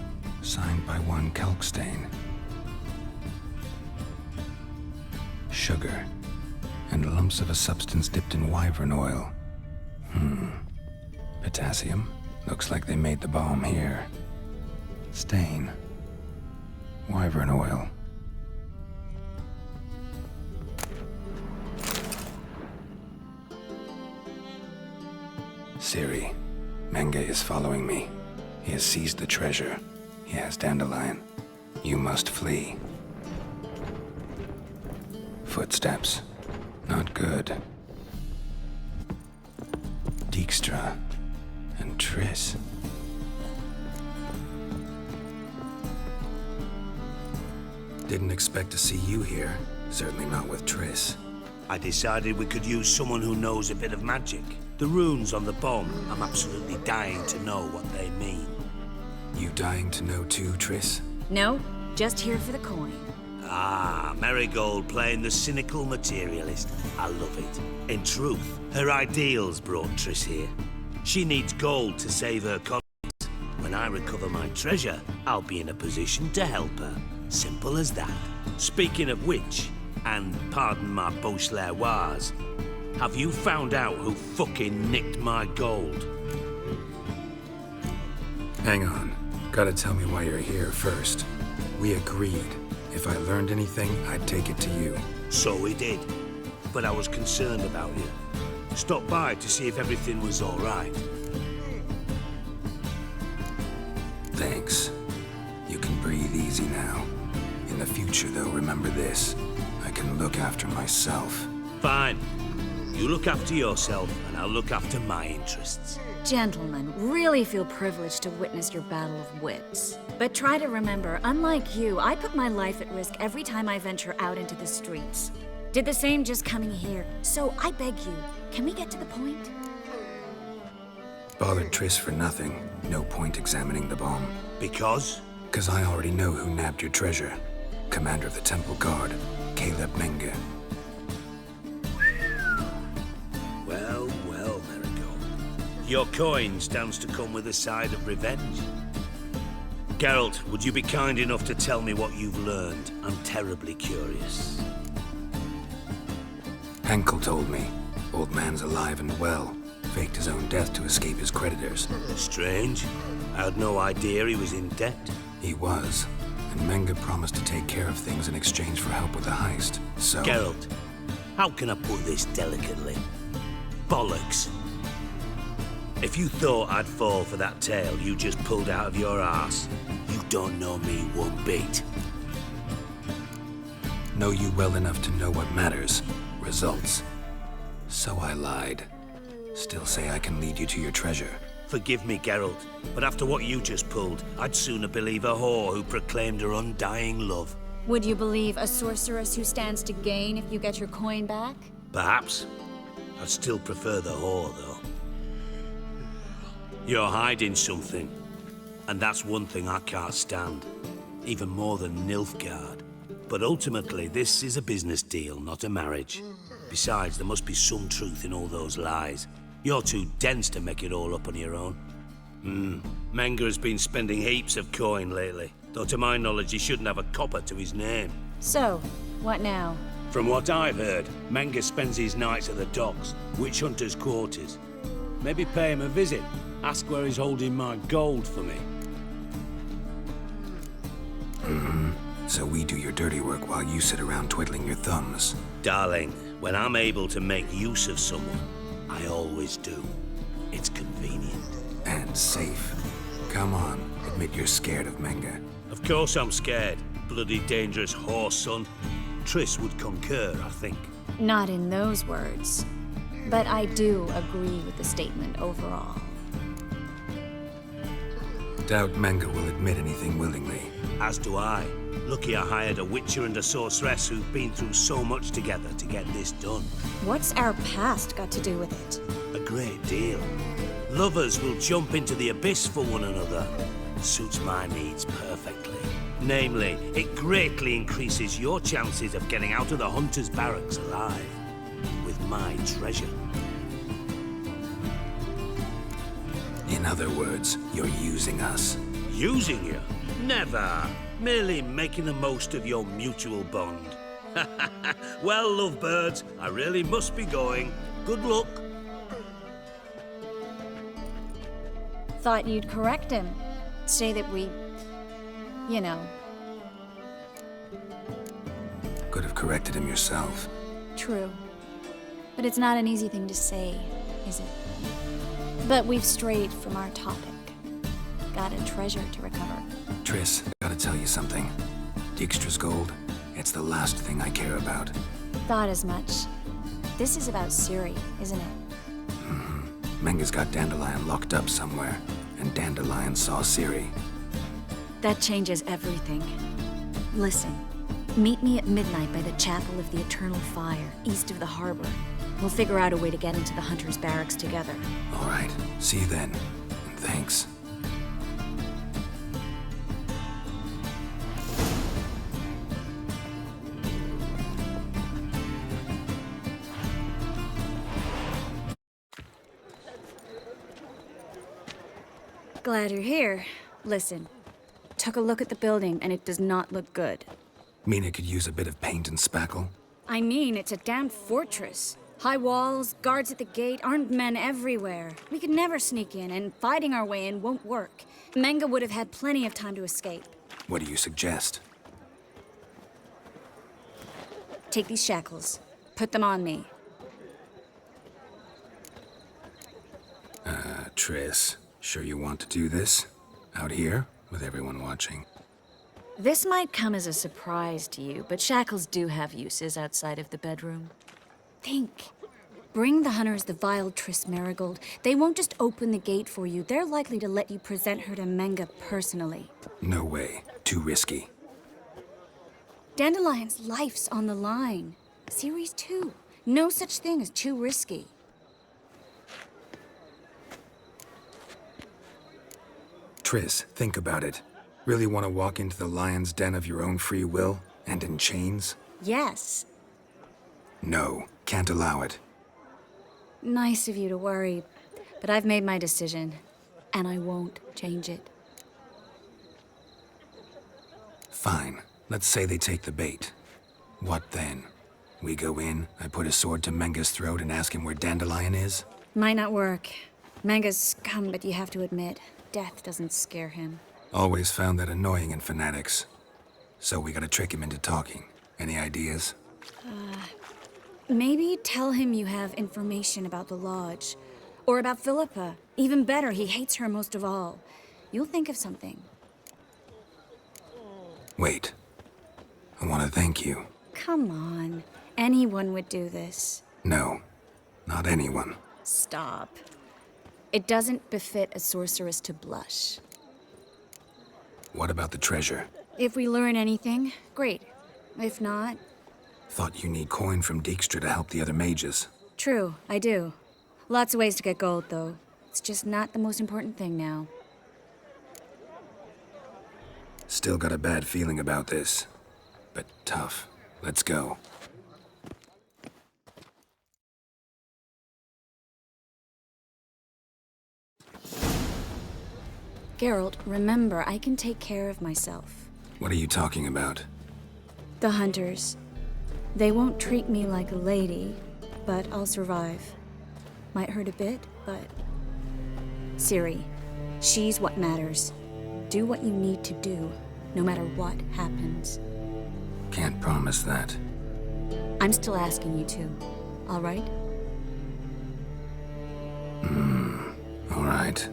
Signed by one Kalkstain. Sugar. And lumps of a substance dipped in wyvern oil. Potassium. Looks like they made the bomb here. Stain. Wyvern oil. Siri, Menge is following me. He has seized the treasure. He has Dandelion. You must flee. Footsteps. Not good. Dijkstra. And Triss. Didn't expect to see you here. Certainly not with Triss. I decided we could use someone who knows a bit of magic. The runes on the bomb, I'm absolutely dying to know what they mean. You dying to know too, Triss? No, just here for the coin. Ah, Marigold playing the cynical materialist. I love it. In truth, her ideals brought Triss here. She needs gold to save her colonies. When I recover my treasure, I'll be in a position to help her. Simple as that. Speaking of which, and pardon my Beauclervoise, have you found out who fucking nicked my gold? Hang on. Gotta tell me why you're here first. We agreed. If I learned anything, I'd take it to you. So we did. But I was concerned about you. Stopped by to see if everything was all right. Thanks. You can breathe easy now. In the future, though, remember this. I can look after myself. Fine. You look after yourself, and I'll look after my interests. Gentlemen, really feel privileged to witness your battle of wits. But try to remember, unlike you, I put my life at risk every time I venture out into the streets. Did the same just coming here. So I beg you, can we get to the point? Bothered Triss for nothing. No point examining the bomb. Because? 'Cause I already know who nabbed your treasure. Commander of the Temple Guard, Caleb Menge. Well, well, Marigold. Your coin stands to come with a side of revenge. Geralt, would you be kind enough to tell me what you've learned? I'm terribly curious. Henkel told me. Old man's alive and well. Faked his own death to escape his creditors. Strange. I had no idea he was in debt. He was. And Menge promised to take care of things in exchange for help with the heist. So... Geralt, how can I put this delicately? Bollocks. If you thought I'd fall for that tale you just pulled out of your arse, you don't know me one bit. Know you well enough to know what matters. Results. So I lied. Still say I can lead you to your treasure. Forgive me, Geralt, but after what you just pulled, I'd sooner believe a whore who proclaimed her undying love. Would you believe a sorceress who stands to gain if you get your coin back? Perhaps. I'd still prefer the whore, though. You're hiding something, and that's one thing I can't stand. Even more than Nilfgaard. But ultimately, this is a business deal, not a marriage. Besides, there must be some truth in all those lies. You're too dense to make it all up on your own. Menge has been spending heaps of coin lately, though to my knowledge he shouldn't have a copper to his name. So, what now? From what I've heard, Menge spends his nights at the docks, witch hunters' quarters. Maybe pay him a visit, ask where he's holding my gold for me. So we do your dirty work while you sit around twiddling your thumbs. Darling, when I'm able to make use of someone, I always do. It's convenient. And safe. Come on, admit you're scared of Menga. Of course I'm scared. Bloody dangerous horse, son. Triss would concur, I think. Not in those words. But I do agree with the statement overall. Doubt Menga will admit anything willingly. As do I. Lucky I hired a witcher and a sorceress who've been through so much together to get this done. What's our past got to do with it? A great deal. Lovers will jump into the abyss for one another. Suits my needs perfectly. Namely, it greatly increases your chances of getting out of the hunter's barracks alive. With my treasure. In other words, you're using us. Using you? Never. Merely making the most of your mutual bond. Well, lovebirds, I really must be going. Good luck. Thought you'd correct him. Say that we... you know. Could have corrected him yourself. True. But it's not an easy thing to say, is it? But we've strayed from our topic. Got a treasure to recover. Triss, gotta tell you something. Dijkstra's gold, it's the last thing I care about. Thought as much. This is about Ciri, isn't it? Mm-hmm. Menga's got Dandelion locked up somewhere, and Dandelion saw Ciri. That changes everything. Listen, meet me at midnight by the Chapel of the Eternal Fire, east of the harbor. We'll figure out a way to get into the Hunter's barracks together. All right, see you then. And thanks. Glad you're here. Listen, took a look at the building and it does not look good. Mean it could use a bit of paint and spackle? I mean, it's a damn fortress. High walls, guards at the gate, armed men everywhere. We could never sneak in, and fighting our way in won't work. Menga would have had plenty of time to escape. What do you suggest? Take these shackles. Put them on me. Triss, sure you want to do this? Out here, with everyone watching? This might come as a surprise to you, but shackles do have uses outside of the bedroom. Think. Bring the hunters the vile Triss Marigold. They won't just open the gate for you. They're likely to let you present her to Menga personally. No way. Too risky. Dandelion's life's on the line. Ciri's too. No such thing as too risky. Triss, think about it. Really want to walk into the lion's den of your own free will, and in chains? Yes. No, can't allow it. Nice of you to worry, but I've made my decision, and I won't change it. Fine. Let's say they take the bait. What then? We go in, I put a sword to Menga's throat and ask him where Dandelion is? Might not work. Menga's scum, but you have to admit, death doesn't scare him. Always found that annoying in fanatics. So we gotta trick him into talking. Any ideas? Maybe tell him you have information about the Lodge. Or about Philippa. Even better, he hates her most of all. You'll think of something. Wait. I want to thank you. Come on. Anyone would do this. No. Not anyone. Stop. It doesn't befit a sorceress to blush. What about the treasure? If we learn anything, great. If not... Thought you need coin from Dijkstra to help the other mages. True, I do. Lots of ways to get gold, though. It's just not the most important thing now. Still got a bad feeling about this. But tough. Let's go. Geralt, remember, I can take care of myself. What are you talking about? The hunters. They won't treat me like a lady, but I'll survive. Might hurt a bit, but... Ciri, she's what matters. Do what you need to do, no matter what happens. Can't promise that. I'm still asking you to, all right? All right.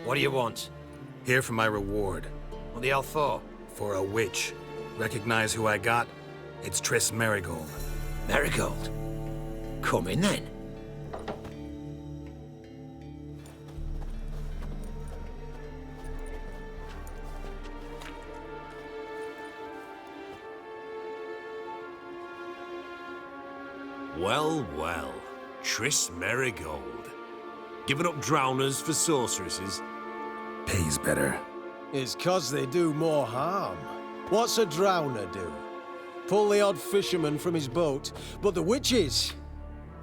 What do you want? Here for my reward. What the hell for? For a witch. Recognize who I got? It's Triss Marigold. Marigold? Come in then. Well, well. Triss Marigold. Giving up drowners for sorceresses? Pays better. It's 'cause they do more harm. What's a drowner do? Pull the odd fisherman from his boat. But the witches,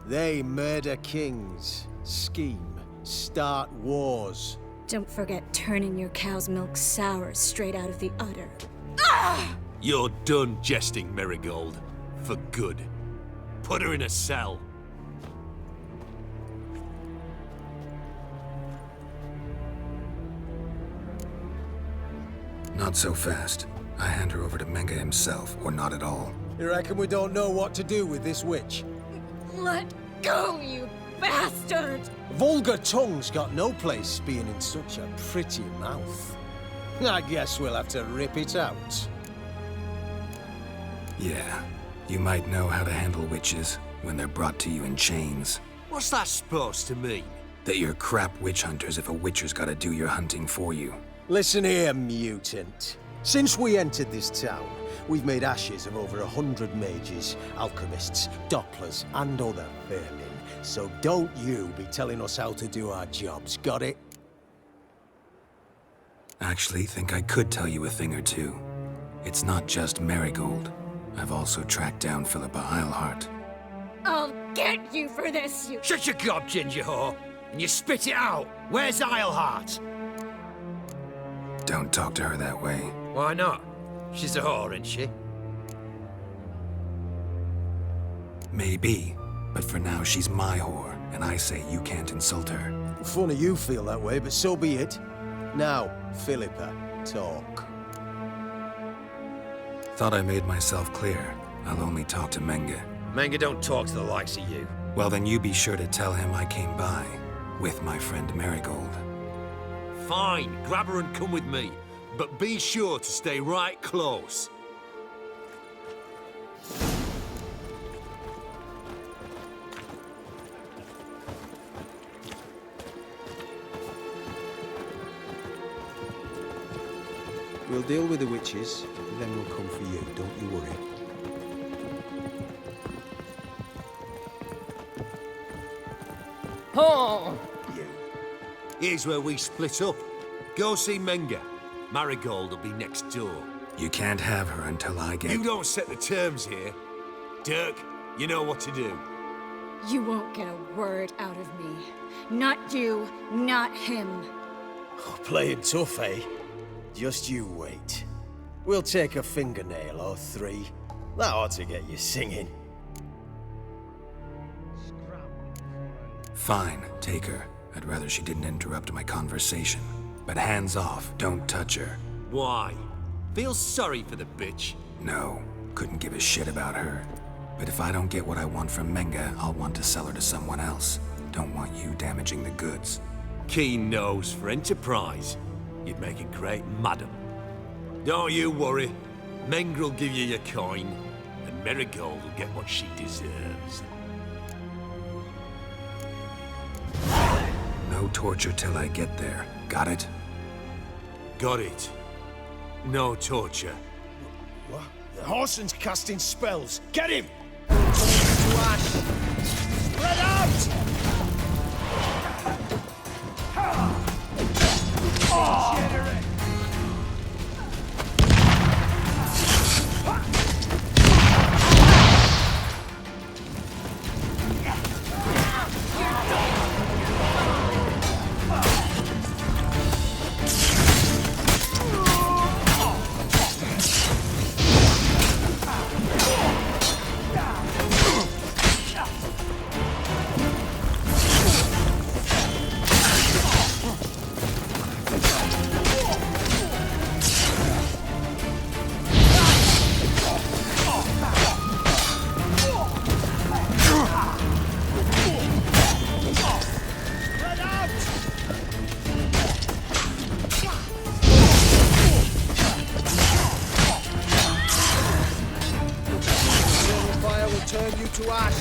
they murder kings, scheme, start wars. Don't forget turning your cow's milk sour straight out of the udder. You're done jesting, Marigold. For good. Put her in a cell. Not so fast. I hand her over to Menga himself, or not at all. You reckon we don't know what to do with this witch? Let go, you bastard! Vulgar tongue's got no place being in such a pretty mouth. I guess we'll have to rip it out. Yeah. You might know how to handle witches when they're brought to you in chains. What's that supposed to mean? That you're crap witch hunters if a witcher's gotta do your hunting for you. Listen here, mutant. Since we entered this town, we've made ashes of over 100 mages, alchemists, dopplers, and other vermin. So don't you be telling us how to do our jobs, got it? Actually, think I could tell you a thing or two. It's not just Marigold. I've also tracked down Philippa Eilhart. I'll get you for this, you... Shut your gob, ginger whore, and you spit it out. Where's Eilhart? Don't talk to her that way. Why not? She's a whore, isn't she? Maybe, but for now she's my whore, and I say you can't insult her. Funny you feel that way, but so be it. Now, Philippa, talk. Thought I made myself clear. I'll only talk to Menga. Menga don't talk to the likes of you. Well, then you be sure to tell him I came by with my friend Marigold. Fine, grab her and come with me. But be sure to stay right close. We'll deal with the witches, then we'll come for you, don't you worry. Oh! Here's where we split up. Go see Menga. Marigold will be next door. You can't have her until I get... You don't set the terms here. Dirk, you know what to do. You won't get a word out of me. Not you, not him. Oh, playing tough, eh? Just you wait. We'll take a fingernail or three. That ought to get you singing. Fine, take her. I'd rather she didn't interrupt my conversation. But hands off, don't touch her. Why? Feel sorry for the bitch? No, couldn't give a shit about her. But if I don't get what I want from Menga, I'll want to sell her to someone else. Don't want you damaging the goods. Keen nose for enterprise. You'd make a great madam. Don't you worry. Mengrel will give you your coin, and Marigold will get what she deserves. No torture till I get there. Got it? Got it. No torture. What? The Horson's casting spells. Get him! Spread out! you to ash.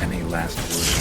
Any last words?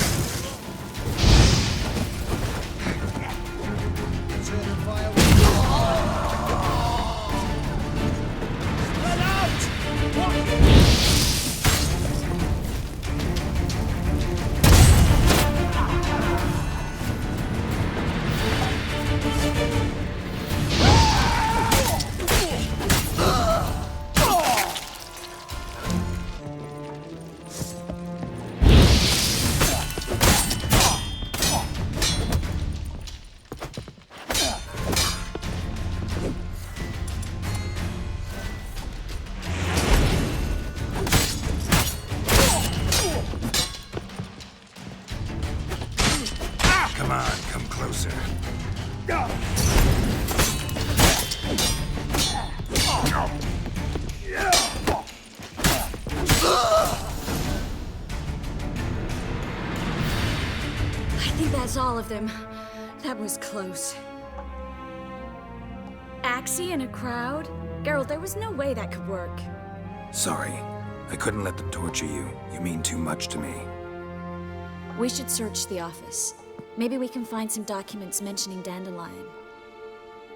Come on, come closer. I think that's all of them. That was close. Axie in a crowd? Geralt, there was no way that could work. Sorry. I couldn't let them torture you. You mean too much to me. We should search the office. Maybe we can find some documents mentioning Dandelion.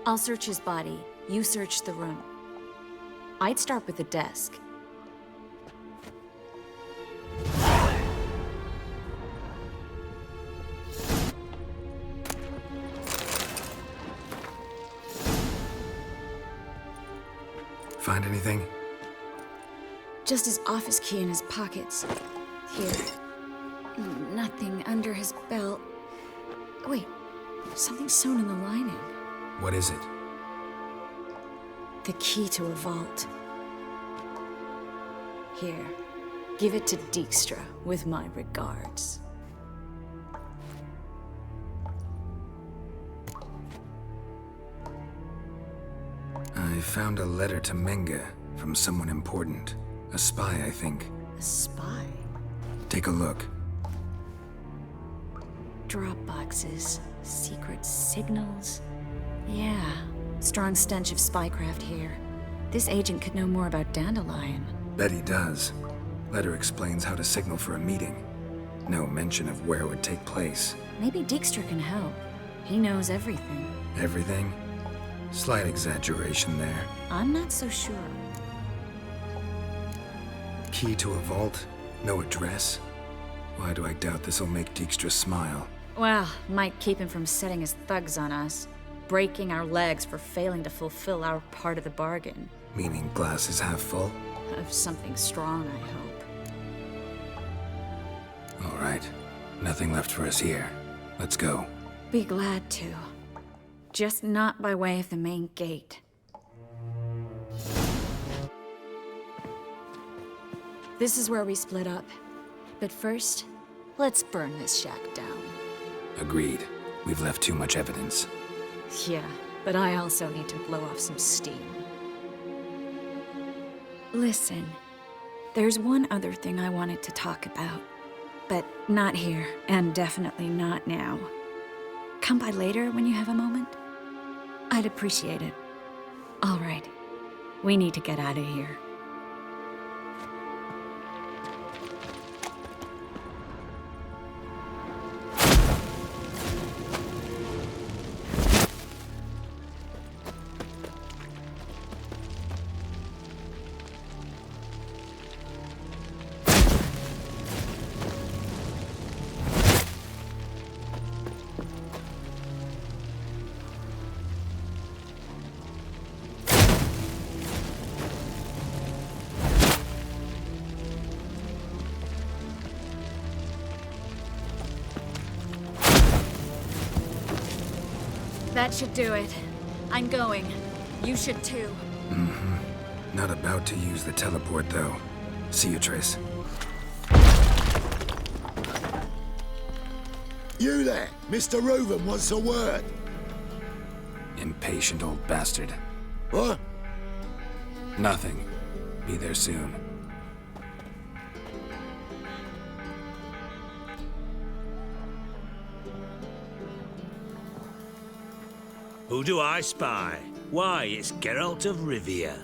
I'll search his body. You search the room. I'd start with the desk. Find anything? Just his office key in his pockets. Here. Nothing under his belt. Wait, something sewn in the lining. What is it? The key to a vault. Here, give it to Dijkstra with my regards. I found a letter to Menge from someone important. A spy, I think. A spy? Take a look. Drop boxes, secret signals. Yeah, strong stench of spycraft here. This agent could know more about Dandelion. Bet he does. Letter explains how to signal for a meeting. No mention of where it would take place. Maybe Dijkstra can help. He knows everything. Everything? Slight exaggeration there. I'm not so sure. Key to a vault? No address? Why do I doubt this'll make Dijkstra smile? Well, might keep him from setting his thugs on us. Breaking our legs for failing to fulfill our part of the bargain. Meaning glass is half full? Of something strong, I hope. All right. Nothing left for us here. Let's go. Be glad to. Just not by way of the main gate. This is where we split up. But first, let's burn this shack down. Agreed. We've left too much evidence. Yeah, but I also need to blow off some steam. Listen, there's one other thing I wanted to talk about. But not here, and definitely not now. Come by later when you have a moment? I'd appreciate it. All right. We need to get out of here. That should do it. I'm going. You should too. Not about to use the teleport, though. See you, Triss. You there! Mr. Reuven wants a word. Impatient old bastard. What? Nothing. Be there soon. Who do I spy? Why, it's Geralt of Rivia.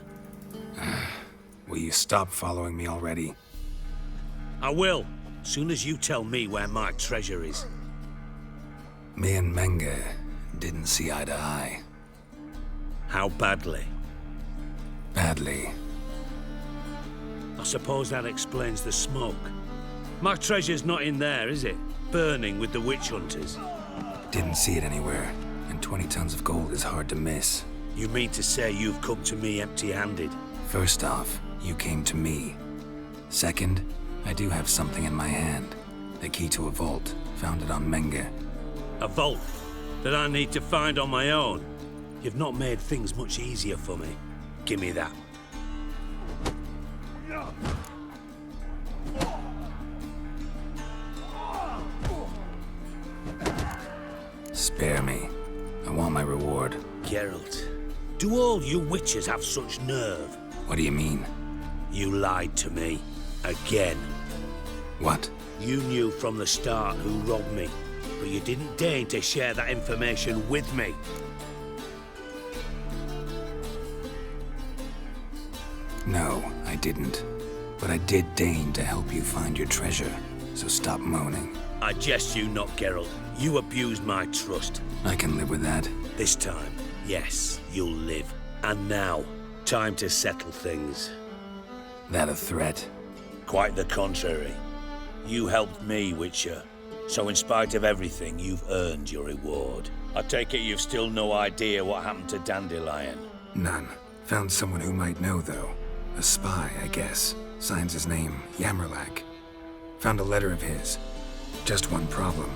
Will you stop following me already? I will, soon as you tell me where my treasure is. Me and Menge didn't see eye to eye. How badly? Badly. I suppose that explains the smoke. My treasure's not in there, is it? Burning with the witch hunters. Didn't see it anywhere, and 20 tons of gold is hard to miss. You mean to say you've come to me empty-handed? First off, you came to me. Second, I do have something in my hand. The key to a vault, found it on Menge. A vault that I need to find on my own? You've not made things much easier for me. Give me that. Spare me. I want my reward. Geralt, do all you witches have such nerve? What do you mean? You lied to me. Again. What? You knew from the start who robbed me, but you didn't deign to share that information with me. No, I didn't. But I did deign to help you find your treasure, so stop moaning. I jest you not, Geralt. You abused my trust. I can live with that. This time, yes, you'll live. And now, time to settle things. That a threat? Quite the contrary. You helped me, Witcher. So in spite of everything, you've earned your reward. I take it you've still no idea what happened to Dandelion? None. Found someone who might know, though. A spy, I guess. Signs his name, Yammerlak. Found a letter of his. Just one problem.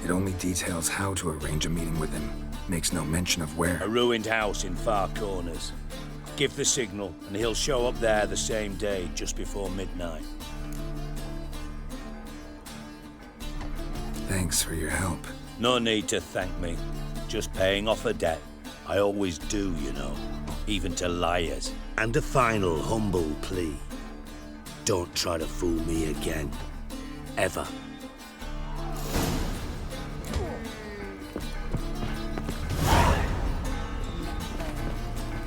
It only details how to arrange a meeting with him. Makes no mention of where. A ruined house in Far Corners. Give the signal, and he'll show up there the same day, just before midnight. Thanks for your help. No need to thank me. Just paying off a debt. I always do, you know. Even to liars. And a final humble plea. Don't try to fool me again. Ever.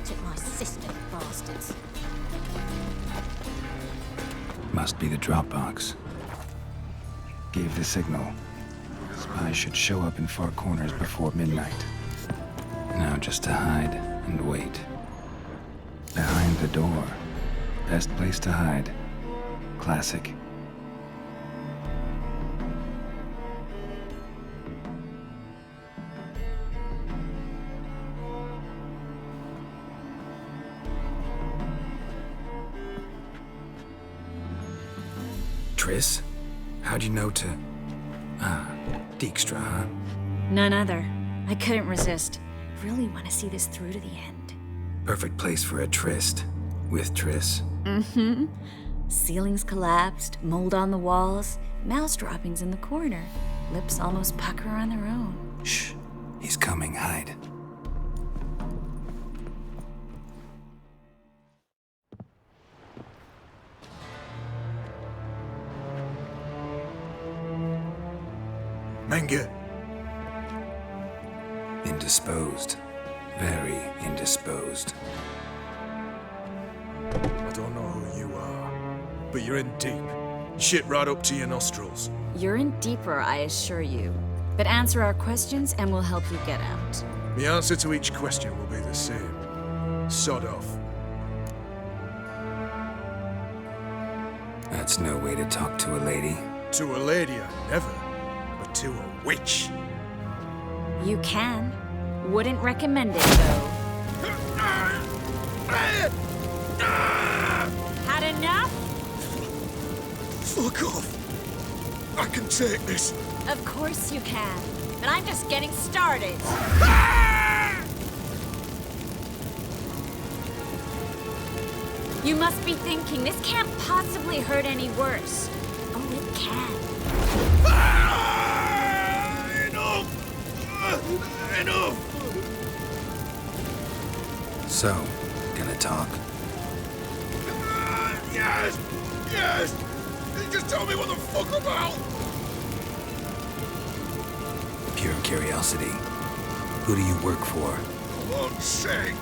Took my sister, bastards. Must be the Dropbox. Gave the signal. Spies should show up in Far Corners before midnight. Now just to hide and wait. Behind the door. Best place to hide. Classic. Triss? How'd you know to... Dijkstra, huh? None other. I couldn't resist. Really want to see this through to the end. Perfect place for a tryst. With Triss. Mm-hmm. Ceilings collapsed, mold on the walls, mouse droppings in the corner. Lips almost pucker on their own. Shh. He's coming. Hide. Menge. Indisposed. Very indisposed. I don't know who you are, but you're in deep. Shit right up to your nostrils. You're in deeper, I assure you. But answer our questions and we'll help you get out. The answer to each question will be the same. Sod off. That's no way to talk to a lady. To a lady, I never. But to a witch. You can. Wouldn't recommend it, though. Had enough? Fuck off. I can take this. Of course you can. But I'm just getting started. You must be thinking, this can't possibly hurt any worse. Oh, it can. Enough! So, gonna talk? Yes! Yes! Just tell me what the fuck about! Pure curiosity. Who do you work for? I won't say.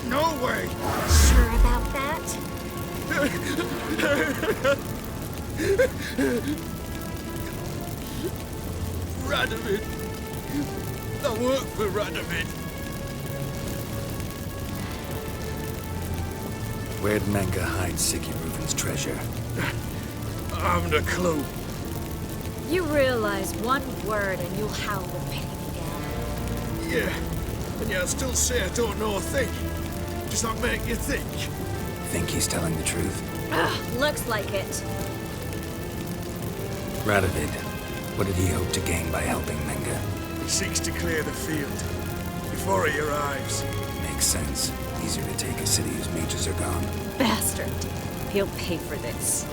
No way! Sure about that? Radovid. I work for Radovid. Where'd Menga hide Siggy Reuven's treasure? I haven't a clue. You realize one word and you'll howl with pain again. Yeah, and yet I still say I don't know a thing. Does that make you think? Think he's telling the truth? Ugh, looks like it. Radovid, what did he hope to gain by helping Menga? He seeks to clear the field before he arrives. Makes sense. Easier to take a city whose mages are gone. Bastard. He'll pay for this.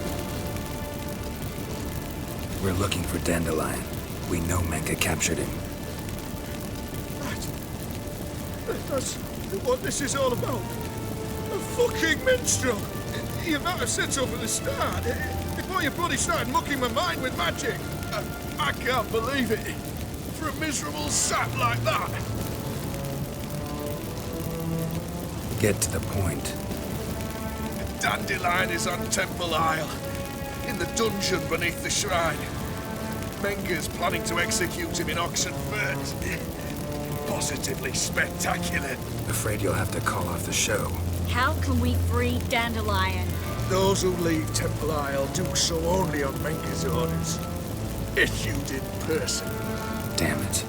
We're looking for Dandelion. We know Menga captured him. That's what this is all about. A fucking minstrel! You might have said so from the start. Before you bloody started mucking my mind with magic. I can't believe it. For a miserable sap like that. Get to the point. Dandelion is on Temple Isle, in the dungeon beneath the shrine. Menga's planning to execute him in Oxenfurt. Positively spectacular. Afraid you'll have to call off the show. How can we free Dandelion? Those who leave Temple Isle do so only on Menga's orders. Issued in person. Damn it.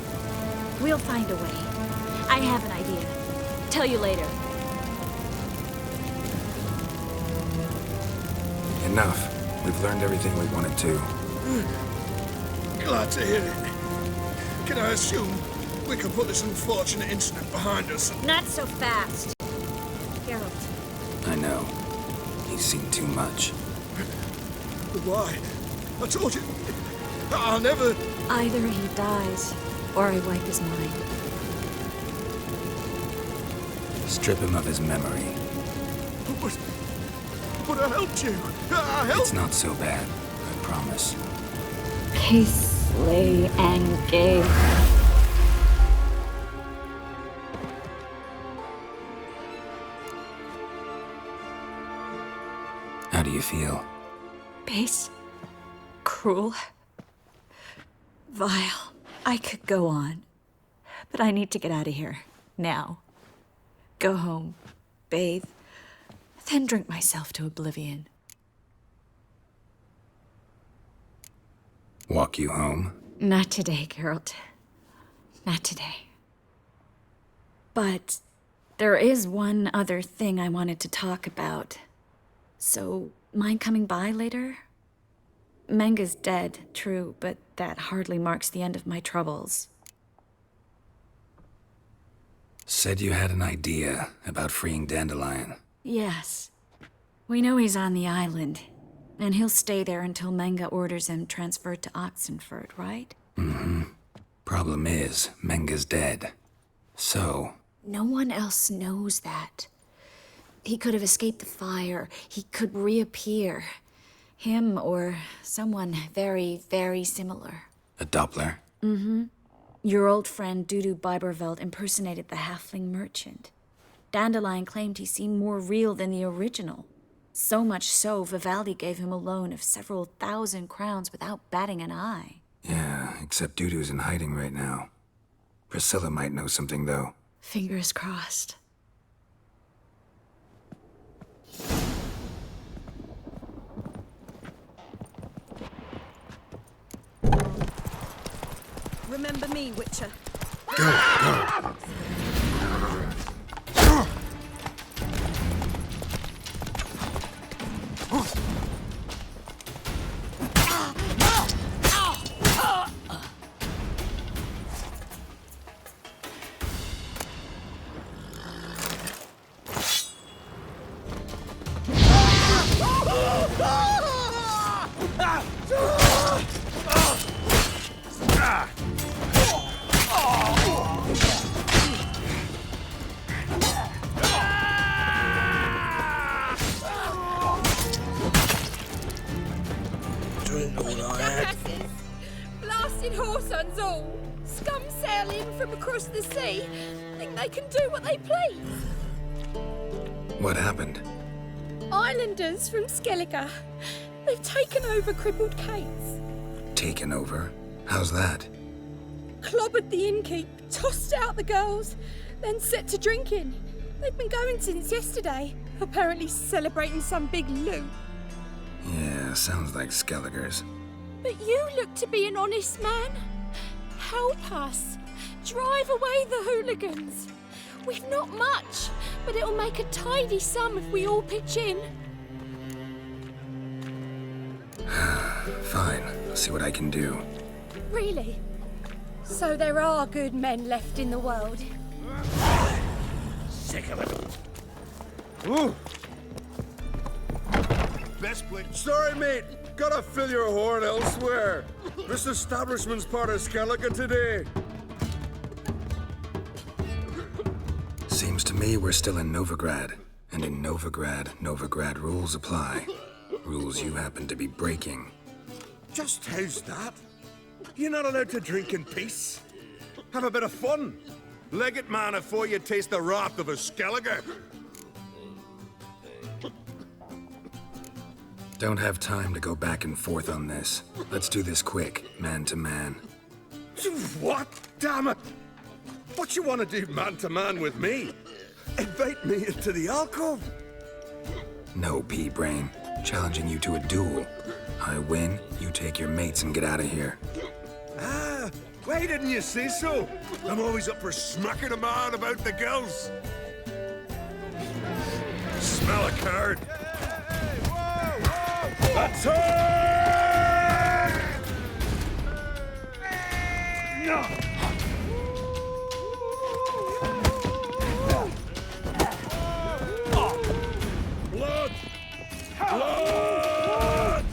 We'll find a way. I have an idea. Tell you later. Enough. We've learned everything we wanted to. Glad to hear it. Can I assume we can put this unfortunate incident behind us? Not so fast. Geralt. I know. He's seen too much. But why? I told you. I'll never... Either he dies, or I wipe his mind. Strip him of his memory. But I helped you. I helped... It's not so bad, I promise. Peacefully and gay. How do you feel? Base. Cruel. Vile. I could go on. But I need to get out of here. Now. Go home. Bathe. Then drink myself to oblivion. Walk you home? Not today, Geralt. Not today. But there is one other thing I wanted to talk about. So, mind coming by later? Menga's dead, true, but that hardly marks the end of my troubles. Said you had an idea about freeing Dandelion. Yes. We know he's on the island, and he'll stay there until Menga orders him transferred to Oxenfurt, right? Mm-hmm. Problem is, Menga's dead. So... No one else knows that. He could have escaped the fire. He could reappear. Him or someone very, very similar. A Doppler? Mm-hmm. Your old friend Dudu Biberveld impersonated the halfling merchant. Dandelion claimed he seemed more real than the original. So much so, Vivaldi gave him a loan of several thousand crowns without batting an eye. Yeah, except Dudu's in hiding right now. Priscilla might know something, though. Fingers crossed. Remember me, Witcher. Go. Drink all I had. Blasted whoresons all. Scum sailing from across the sea. Think they can do what they please. What happened? Islanders from Skellige. They've taken over crippled Kate's. Taken over? How's that? Clobbered the innkeep, tossed out the girls, then set to drinking. They've been going since yesterday, apparently celebrating some big loot. Yeah, sounds like Skellige's. But you look to be an honest man. Help us. Drive away the hooligans. We've not much, but it'll make a tidy sum if we all pitch in. Fine, I'll see what I can do. Really? So there are good men left in the world. Sick of it. Ooh. Best place. Sorry, mate. Gotta fill your horn elsewhere. This establishment's part of Skellige today. Seems to me we're still in Novigrad. And in Novigrad rules apply. Rules you happen to be breaking. Just how's that? You're not allowed to drink in peace. Have a bit of fun. Leg it, man, before you taste the wrath of a Skellige. Don't have time to go back and forth on this. Let's do this quick, man to man. What? Damn it! What you want to do man to man with me? Invite me into the alcove? No, pea-brain. Challenging you to a duel. I win, you take your mates and get out of here. Ah, why didn't you say so? I'm always up for smacking a man about the girls. Smell a card. Attack! No! Blood! Blood!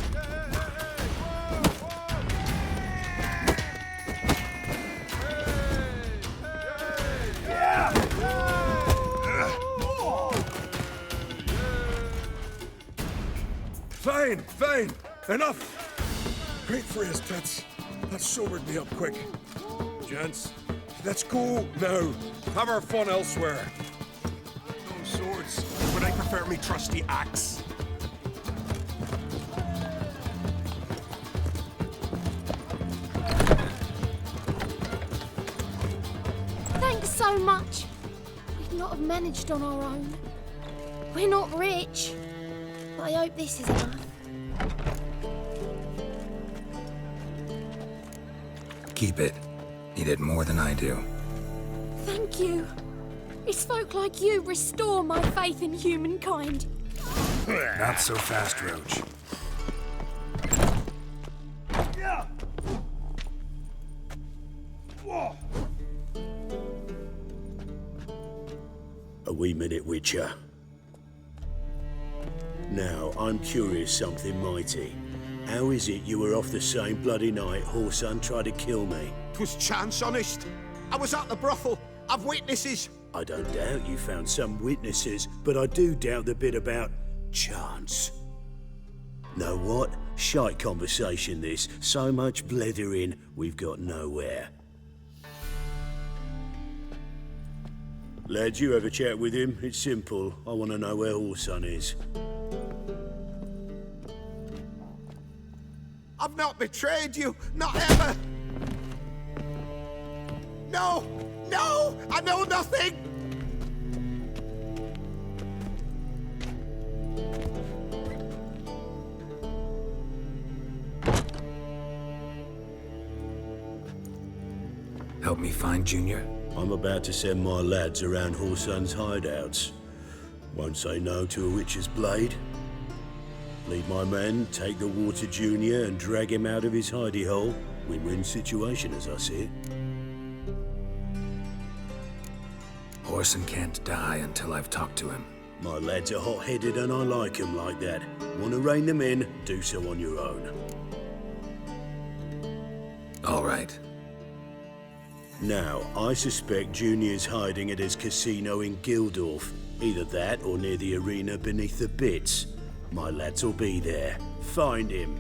Fine, fine. Enough. Great phrase, Tets. That sobered me up quick. Gents, let's go now. Have our fun elsewhere. No swords, but I prefer me trusty axe. Thanks so much. We'd not have managed on our own. We're not rich, but I hope this is enough. Keep it. Need it more than I do. Thank you. It's folk like you restore my faith in humankind. Not so fast, Roach. A wee minute, Witcher. Now, I'm curious something mighty. How is it you were off the same bloody night Whoreson tried to kill me? 'Twas chance, honest. I was at the brothel. I've witnesses. I don't doubt you found some witnesses, but I do doubt the bit about chance. Know what? Shite conversation this. So much blethering, we've got nowhere. Lads, you have a chat with him. It's simple. I want to know where Whoreson is. I've not betrayed you. Not ever. No! No! I know nothing! Help me find Junior? I'm about to send my lads around Whoreson's hideouts. Won't say no to a witch's blade. Lead my men, take the water Junior and drag him out of his hidey hole. Win-win situation as I see it. Whoreson can't die until I've talked to him. My lads are hot-headed and I like 'em like that. Want to rein them in, do so on your own. All right. Now, I suspect Junior's hiding at his casino in Gildorf. Either that or near the arena beneath the bits. My lads will be there. Find him.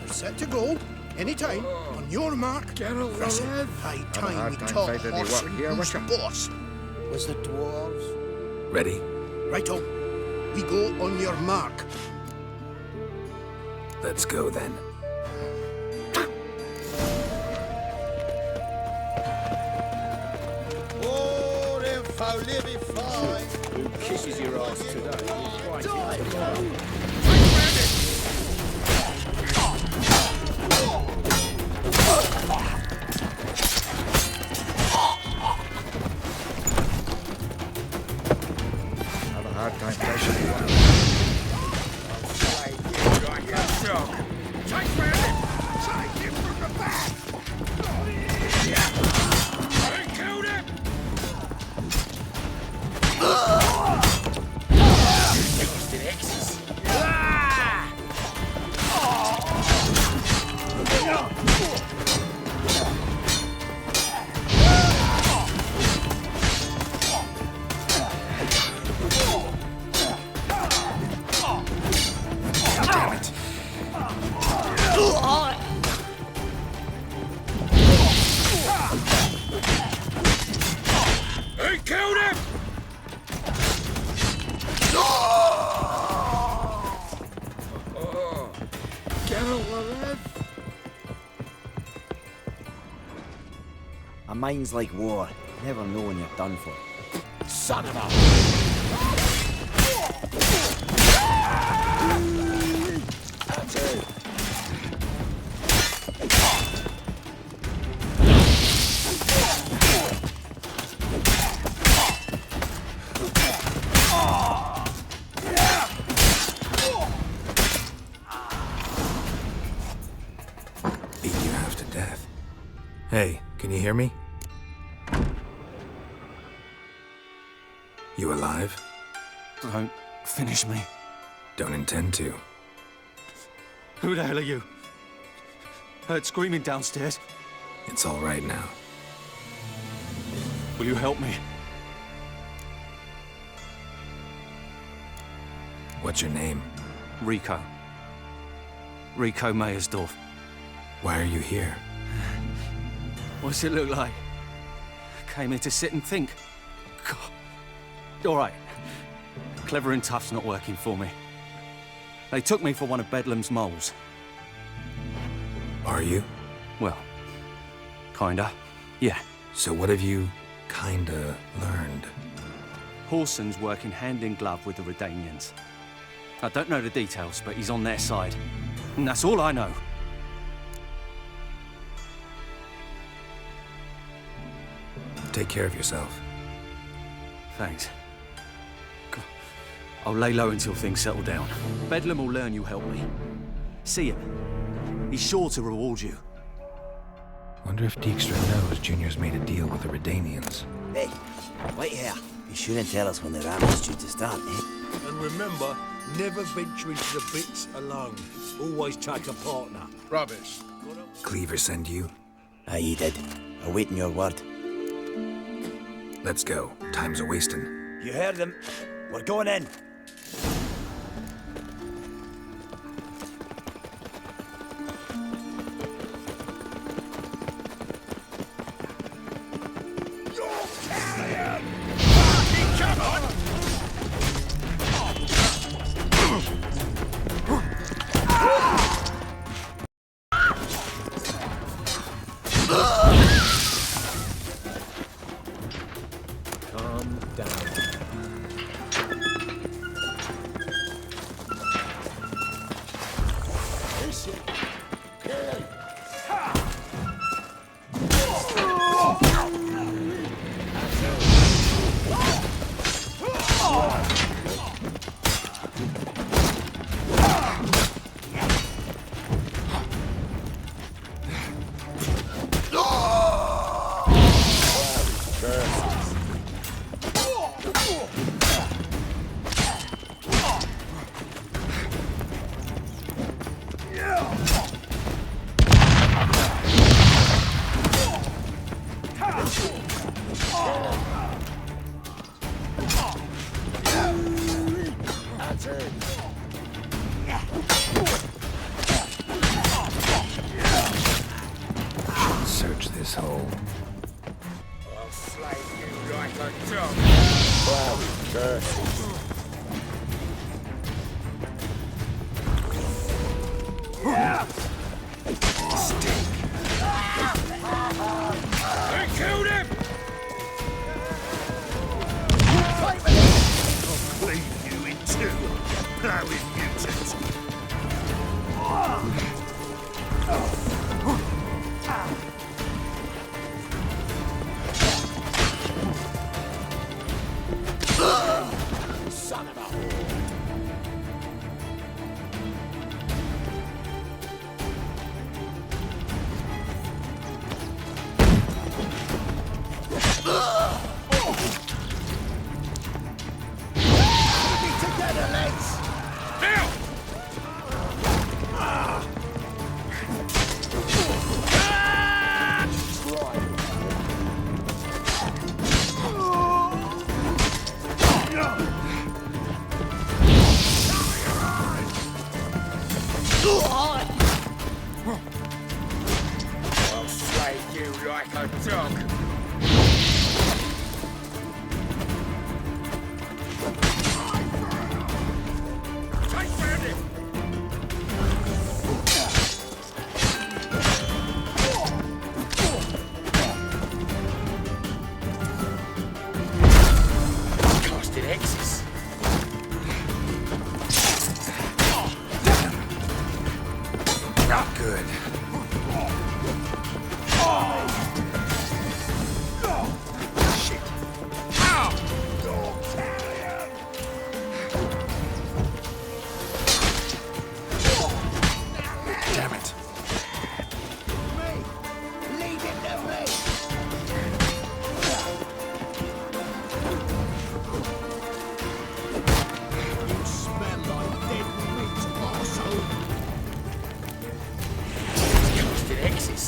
Set to go. Anytime. On your mark. Aggressive. High time we talk horse and who's boss. Was the dwarves? Ready? Righto. We go on your mark. Let's go then. Oh, them foul living fine. Who kisses your ass today? Have a hard time placing you. A mind's like war. Never know when you're done for. Son of a... Beat you half to death. Hey, can you hear me? You alive? Don't finish me. Don't intend to. Who the hell are you? Heard screaming downstairs. It's all right now. Will you help me? What's your name? Rico. Rico Meyersdorf. Why are you here? What's it look like? Came here to sit and think. God. All right. Clever and tough's not working for me. They took me for one of Bedlam's moles. Are you? Well, kinda. Yeah. So what have you kinda learned? Horson's working hand in glove with the Redanians. I don't know the details, but he's on their side. And that's all I know. Take care of yourself. Thanks. I'll lay low until things settle down. Bedlam will learn you help me. See him. He's sure to reward you. Wonder if Dijkstra knows Junior's made a deal with the Redanians. Hey, wait here. You shouldn't tell us when the ram is due to start, eh? And remember, never venture into the bits alone. Always take a partner. Rubbish. Cleaver send you? Aye, he did. Awaiting your word. Let's go. Time's a wasting. You heard them. We're going in. Calm down. No! search this hole. I'll slay you like a dog. Wow, curses. They killed him! I'll cleave you in two, plowing mutant. Son of a whore. Together, lads! Now! I'll slay you like a dog. Casting X's. Not good. Shit. Damn it. Leave it to me! You smell like dead meat, arsehole! Casting X's.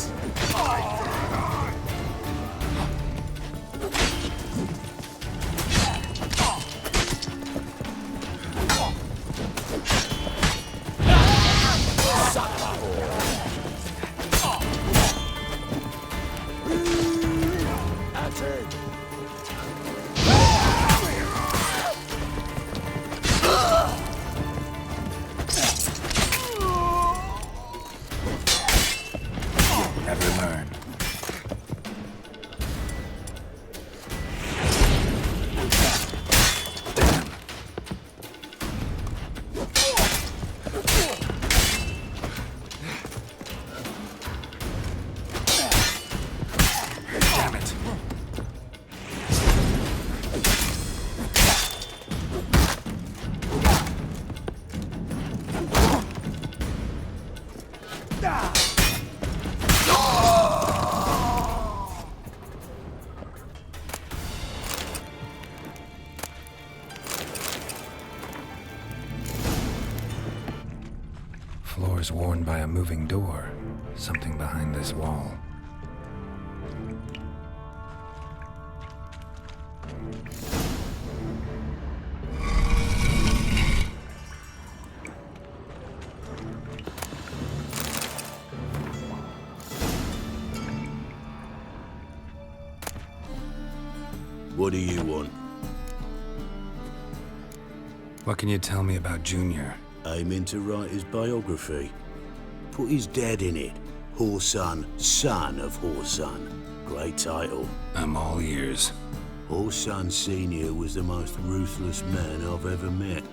Son of a whore! That's it! Never learn. Damn it. Floor's worn by a moving door. Something behind this wall. What do you want? What can you tell me about Junior? Aiming to write his biography. Put his dad in it. Horsun, son of Horsun. Great title. I'm all ears. Horsun Sr. was the most ruthless man I've ever met.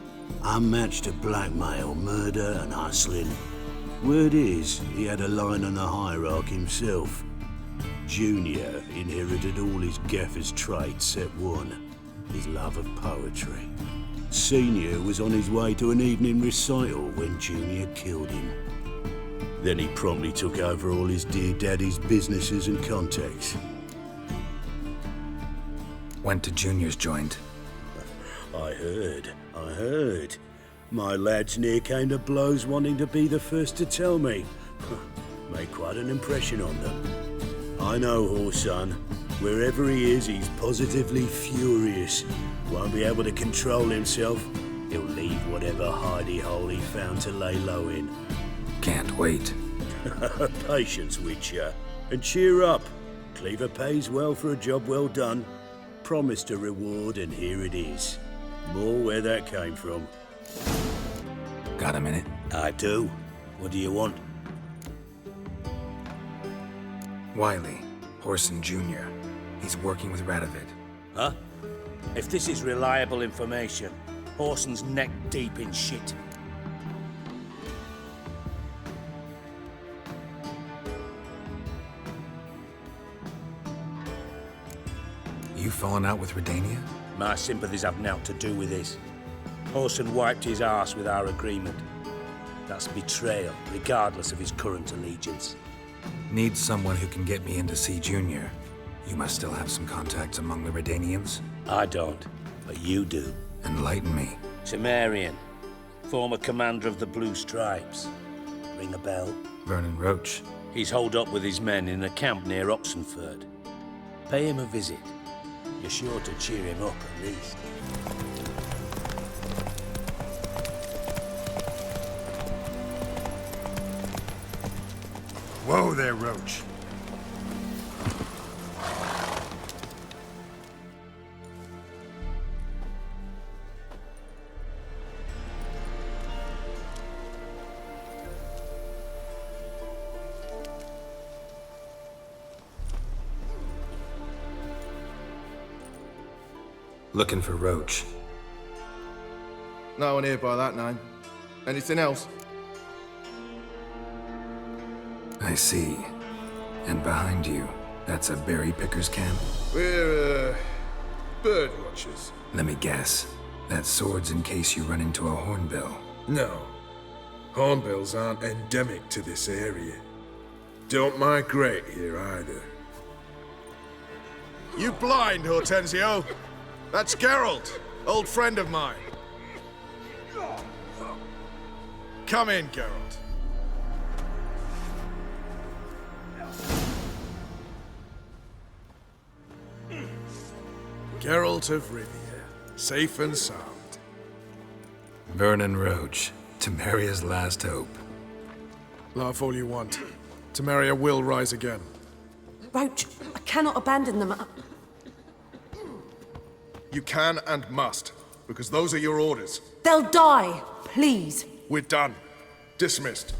Unmatched at blackmail, murder and hustling. Word is, he had a line on the hierarchy himself. Junior inherited all his gaffer's traits except one, his love of poetry. Senior was on his way to an evening recital when Junior killed him. Then he promptly took over all his dear daddy's businesses and contacts. Went to Junior's joint. I heard. My lads near came to blows wanting to be the first to tell me. Made quite an impression on them. I know Horsun. Wherever he is, he's positively furious. Won't be able to control himself. He'll leave whatever hidey hole he found to lay low in. Can't wait. Patience, Witcher. And cheer up. Cleaver pays well for a job well done. Promised a reward, and here it is. More where that came from. Got a minute? I do. What do you want? Wiley, Horson Jr. He's working with Radovid. Huh? If this is reliable information, Horson's neck deep in shit. You fallen out with Redania? My sympathies have naught to do with this. Horson wiped his arse with our agreement. That's betrayal, regardless of his current allegiance. Need someone who can get me in to see Junior. You must still have some contacts among the Redanians? I don't, but you do. Enlighten me. Temerian, former commander of the Blue Stripes. Ring a bell? Vernon Roach. He's holed up with his men in a camp near Oxenford. Pay him a visit. You're sure to cheer him up, at least. Whoa there, Roach. Looking for Roach. No one here by that name. Anything else? I see. And behind you, that's a berry picker's camp? We're, bird watchers. Let me guess. That sword's in case you run into a hornbill. No. Hornbills aren't endemic to this area. Don't migrate here either. You blind, Hortensio? That's Geralt, old friend of mine. Come in, Geralt. Geralt of Rivia, safe and sound. Vernon Roach, Temeria's last hope. Laugh all you want. Temeria will rise again. Roach, I cannot abandon them. You can and must, because those are your orders. They'll die, please. We're done. Dismissed.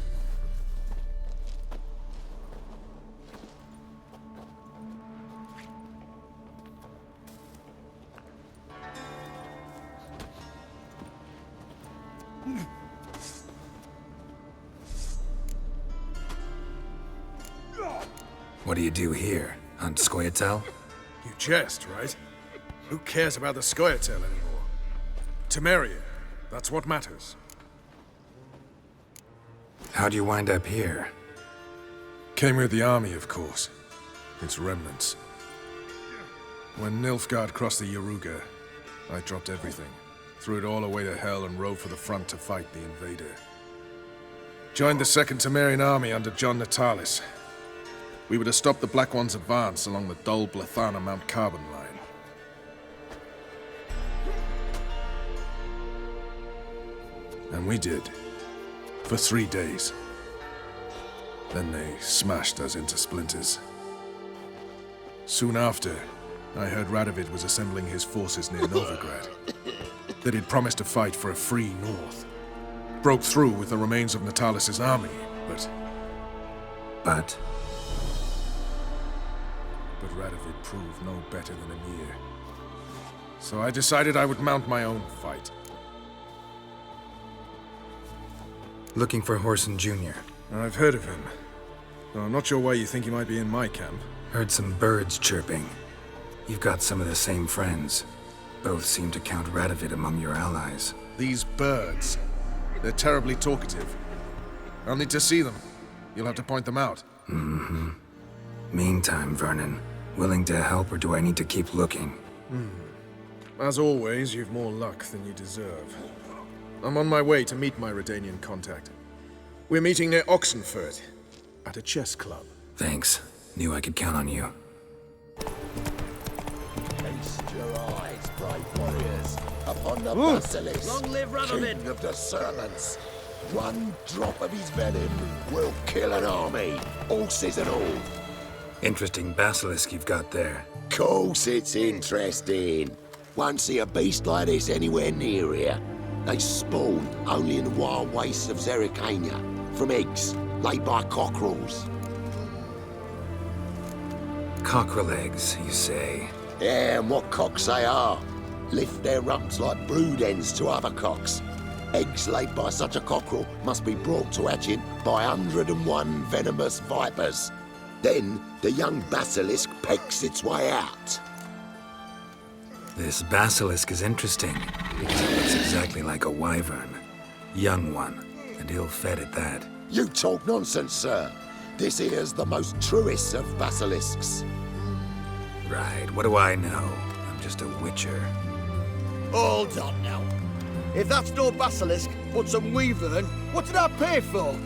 What do you do here? Hunt Scoia'tael? You jest, right? Who cares about the Scoia'tael anymore? Temeria, that's what matters. How'd you wind up here? Came with the army, of course. Its remnants. When Nilfgaard crossed the Yaruga, I dropped everything. Threw it all away to hell and rode for the front to fight the invader. Joined the Second Temerian Army under John Natalis. We were to stop the Black One's advance along the Dol Blathana Mount Carbon line. And we did. For 3 days. Then they smashed us into splinters. Soon after, I heard Radovid was assembling his forces near Novigrad. That he'd promised to fight for a free North. Broke through with the remains of Natalis' army, but Radovid proved no better than Emir. So I decided I would mount my own fight. Looking for Horson Jr. I've heard of him. Though I'm not sure why you think he might be in my camp. Heard some birds chirping. You've got some of the same friends. Both seem to count Radovid among your allies. These birds. They're terribly talkative. I'll need to see them. You'll have to point them out. Mm-hmm. Meantime, Vernon, willing to help or do I need to keep looking? As always, you've more luck than you deserve. I'm on my way to meet my Redanian contact. We're meeting near Oxenford, at a chess club. Thanks. Knew I could count on you. Feast your eyes, brave warriors, upon the Ooh. Basilisk, Long live Radovid! king of the serpents. One drop of his venom will kill an army, horses and all. Interesting basilisk you've got there. Course it's interesting. Won't see a beast like this anywhere near here. They spawn only in the wild wastes of Zerrikania, from eggs laid by cockerels. Cockerel eggs, you say? Yeah, and what cocks they are. Lift their rumps like brood hens to other cocks. Eggs laid by such a cockerel must be brought to hatching by 101 venomous vipers. Then the young basilisk pecks its way out. This basilisk is interesting, because it looks exactly like a wyvern. Young one, and ill-fed at that. You talk nonsense, sir. This here's the most truest of basilisks. Right, what do I know? I'm just a witcher. Hold on now. If that's no basilisk, but some wyvern, what did I pay for?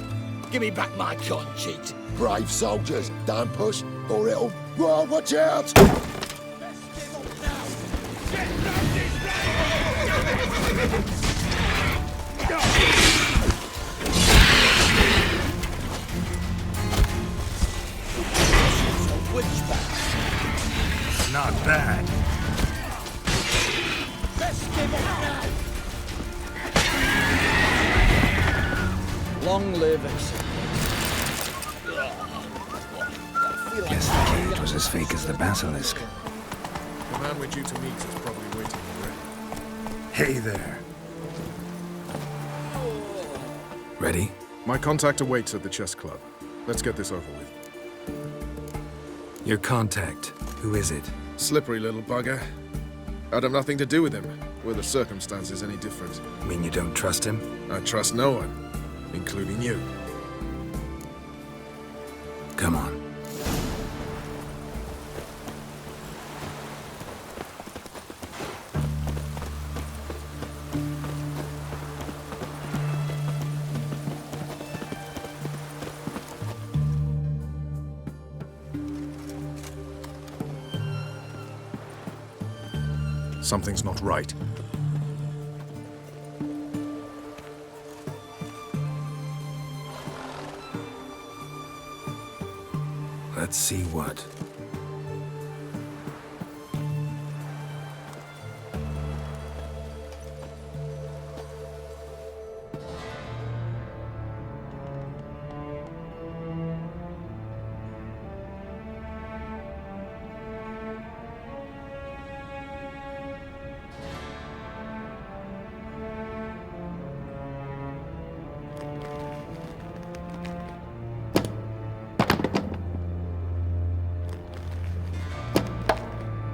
Give me back my con cheat. Brave soldiers, don't push, or it'll... Whoa, watch out! Not bad. Long live Guess the cage was as fake as the basilisk. The man we're due to meet is probably waiting already. Hey there. Ready? My contact awaits at the chess club. Let's get this over with. Your contact. Who is it? Slippery little bugger. I'd have nothing to do with him. Were the circumstances any different? Mean you don't trust him? I trust no one, including you. Come on. Something's not right. Let's see what.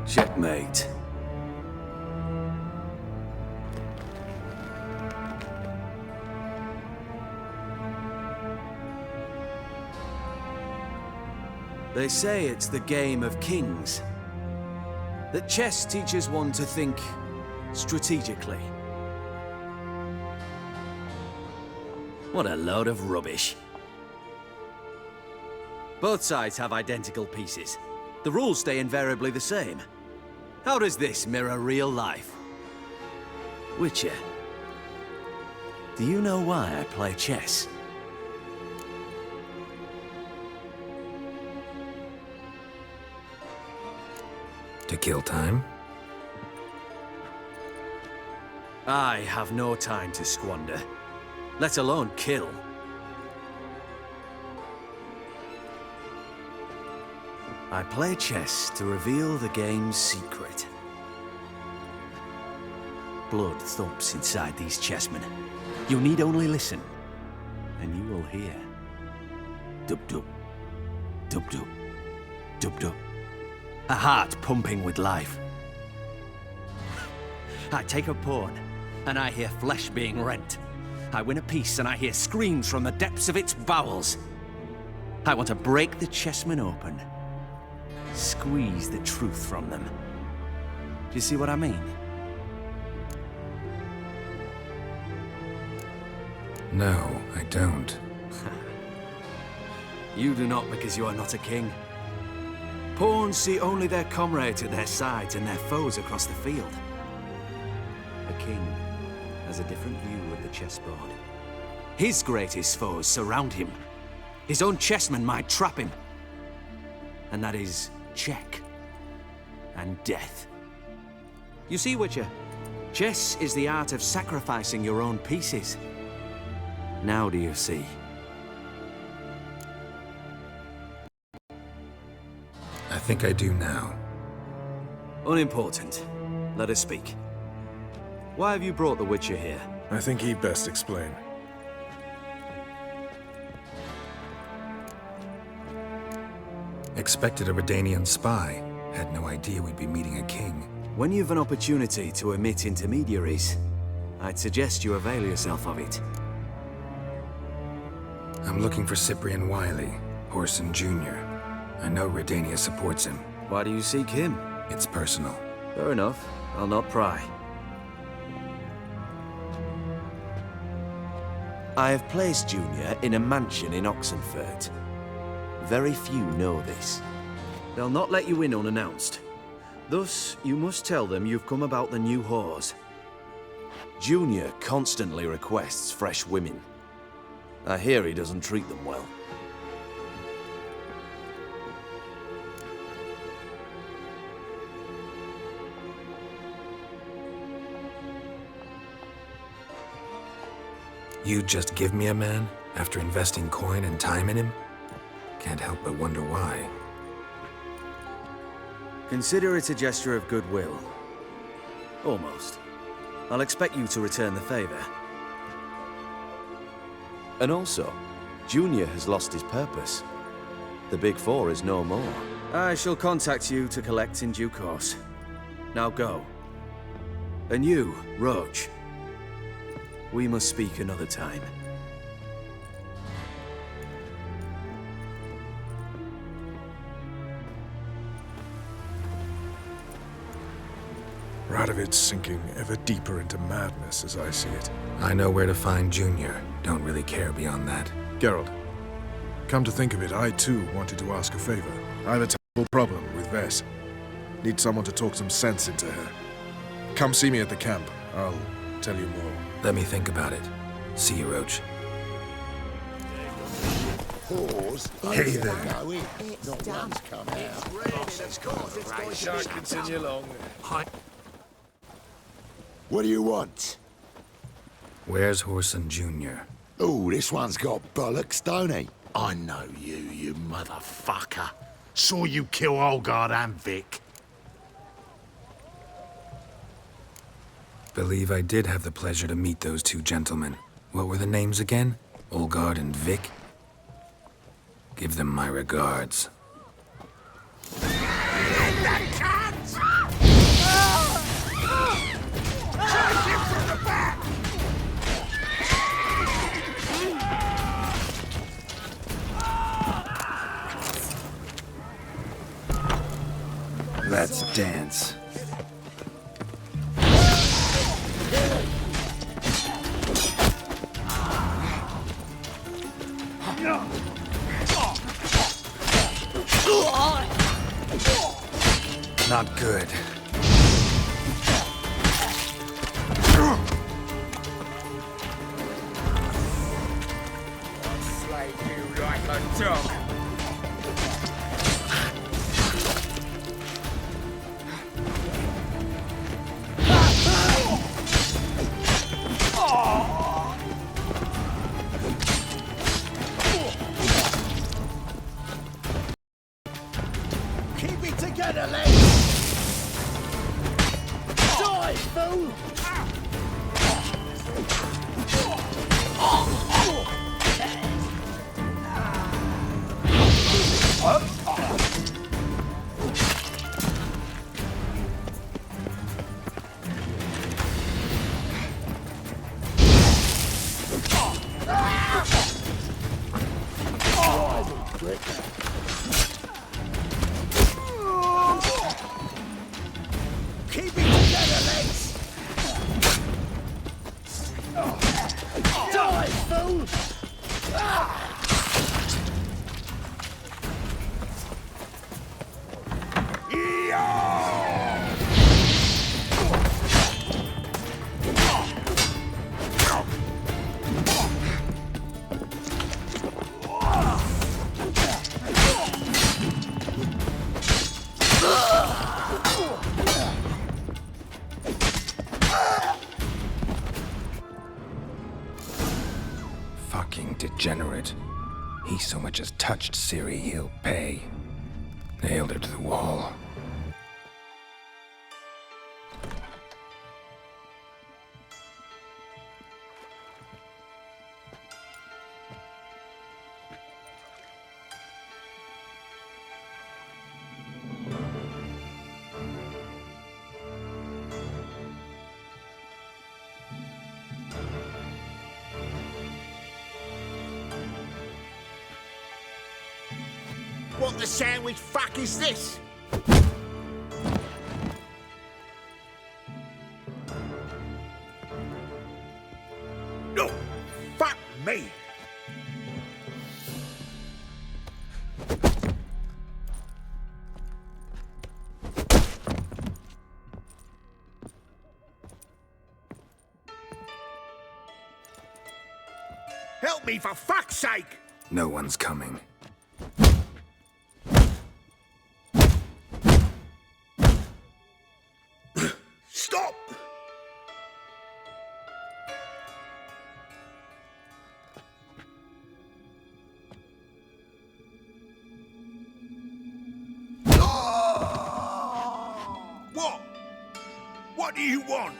Checkmate. They say it's the game of kings. That chess teaches one to think strategically. What a load of rubbish. Both sides have identical pieces. The rules stay invariably the same. How does this mirror real life? Witcher, do you know why I play chess? To kill time? I have no time to squander, let alone kill. I play chess to reveal the game's secret. Blood thumps inside these chessmen. You need only listen, and you will hear. Dub-dub, dub-dub, dub-dub. A heart pumping with life. I take a pawn, and I hear flesh being rent. I win a piece, and I hear screams from the depths of its bowels. I want to break the chessmen open. Squeeze the truth from them. Do you see what I mean? No, I don't. You do not because you are not a king. Pawns see only their comrades at their sides and their foes across the field. A king has a different view of the chessboard. His greatest foes surround him. His own chessmen might trap him. and that is check and death. You see, Witcher, chess is the art of sacrificing your own pieces. Now do you see? I think I do now. Unimportant. Let us speak. Why have you brought the Witcher here? I think he'd best explain. Expected a Redanian spy. Had no idea we'd be meeting a king. When you've an opportunity to omit intermediaries, I'd suggest you avail yourself of it. I'm looking for Cyprian Wiley, Horson Jr. I know Redania supports him. Why do you seek him? It's personal. Fair enough. I'll not pry. I have placed Junior in a mansion in Oxenfurt. Very few know this. They'll not let you in unannounced. Thus, you must tell them you've come about the new whores. Junior constantly requests fresh women. I hear he doesn't treat them well. You'd just give me a man after investing coin and time in him? Can't help but wonder why. Consider it a gesture of goodwill. Almost. I'll expect you to return the favor. And also, Junior has lost his purpose. The Big Four is no more. I shall contact you to collect in due course. Now go. And you, Roach. We must speak another time. Radovid's sinking ever deeper into madness as I see it. I know where to find Junior. Don't really care beyond that. Geralt, come to think of it, I too wanted to ask a favor. I have a terrible problem with Vess. Need someone to talk some sense into her. Come see me at the camp. I'll tell you more. Let me think about it. See you, Roach. Hey there. Continue along. What do you want? Where's Horson Jr.? Oh, this one's got bollocks, don't he? I know you, you motherfucker. Saw you kill Olgard and Vic. Believe I did have the pleasure to meet those two gentlemen. What were the names again? Olgard and Vic? Give them my regards. Let's dance. Not good. Slay you like a dog. Keep it together, lads! Die, fool! Keep it together, lads! Die, fool! degenerate. He so much as touched Ciri, he'll pay. Nailed her to the wall. What the sandwich fuck is this? No, fuck me. Help me for fuck's sake! No one's coming. Stop! What? What do you want?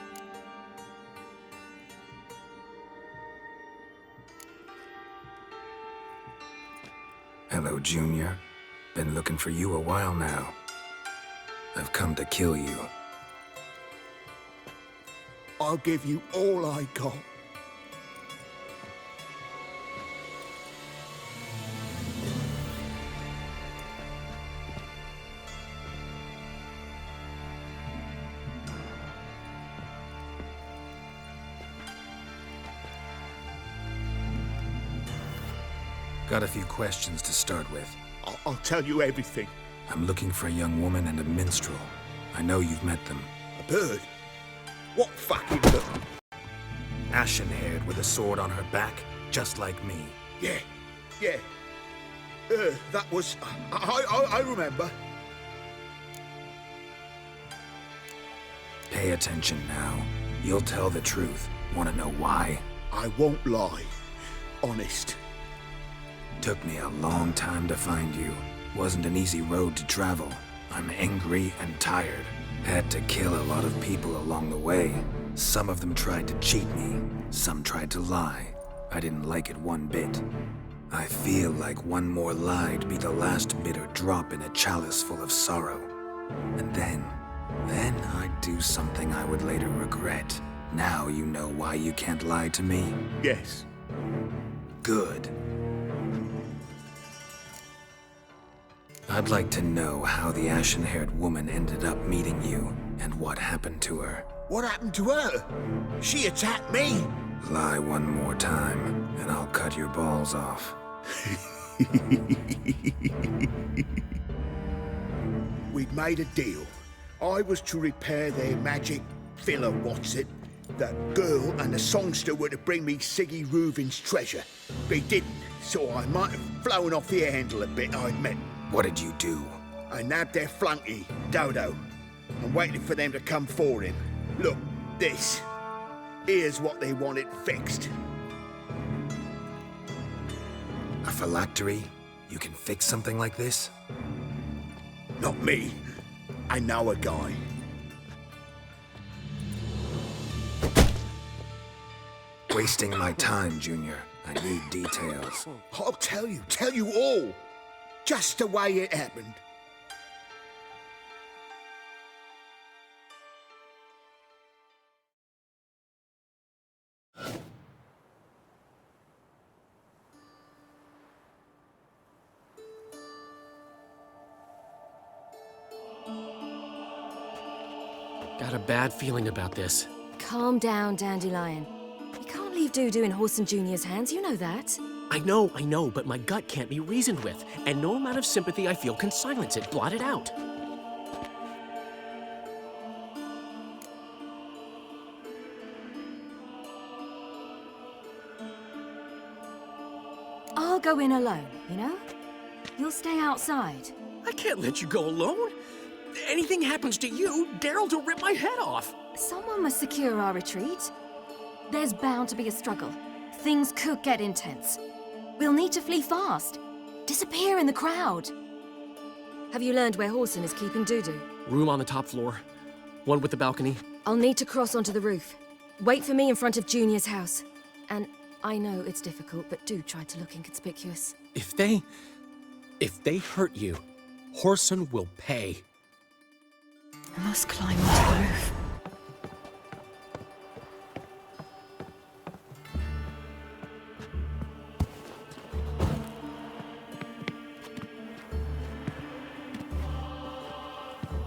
Hello, Junior. Been looking for you a while now. I've come to kill you. I'll give you all I got. Got a few questions to start with. I'll tell you everything. I'm looking for a young woman and a minstrel. I know you've met them. A bird? What fucking bird? Ashen-haired with a sword on her back, just like me. Yeah. That was... I remember. Pay attention now. You'll tell the truth. Want to know why? I won't lie. Honest. Took me a long time to find you. Wasn't an easy road to travel. I'm angry and tired. Had to kill a lot of people along the way. Some of them tried to cheat me. Some tried to lie. I didn't like it one bit. I feel like one more lie'd be the last bitter drop in a chalice full of sorrow. And then I'd do something I would later regret. Now you know why you can't lie to me? Yes. Good. I'd like to know how the ashen-haired woman ended up meeting you, and what happened to her. What happened to her? She attacked me. Lie one more time, and I'll cut your balls off. We'd made a deal. I was to repair their magic villa, That girl and the songster were to bring me Siggy Reuven's treasure. They didn't, so I might have flown off the handle a bit, I admit. What did you do? I nabbed their flunky, Dodo, and waited for them to come for him. Look, this. Here's what they wanted fixed. A phylactery? You can fix something like this? Not me. I know a guy. Wasting my time, Junior. I need details. I'll tell you all. Just the way it happened. Got a bad feeling about this. Calm down, Dandelion. You can't leave Dudu in Horson Jr.'s hands, you know that. I know, but my gut can't be reasoned with, and no amount of sympathy I feel can silence it, blot it out. I'll go in alone, you know? You'll stay outside. I can't let you go alone. Anything happens to you, Daryl'll rip my head off. Someone must secure our retreat. There's bound to be a struggle. Things could get intense. We'll need to flee fast. Disappear in the crowd. Have you learned where Horson is keeping Dudu? Room on the top floor. One with the balcony. I'll need to cross onto the roof. Wait for me in front of Junior's house. And I know it's difficult, but do try to look inconspicuous. If they hurt you, Horson will pay. I must climb onto the roof.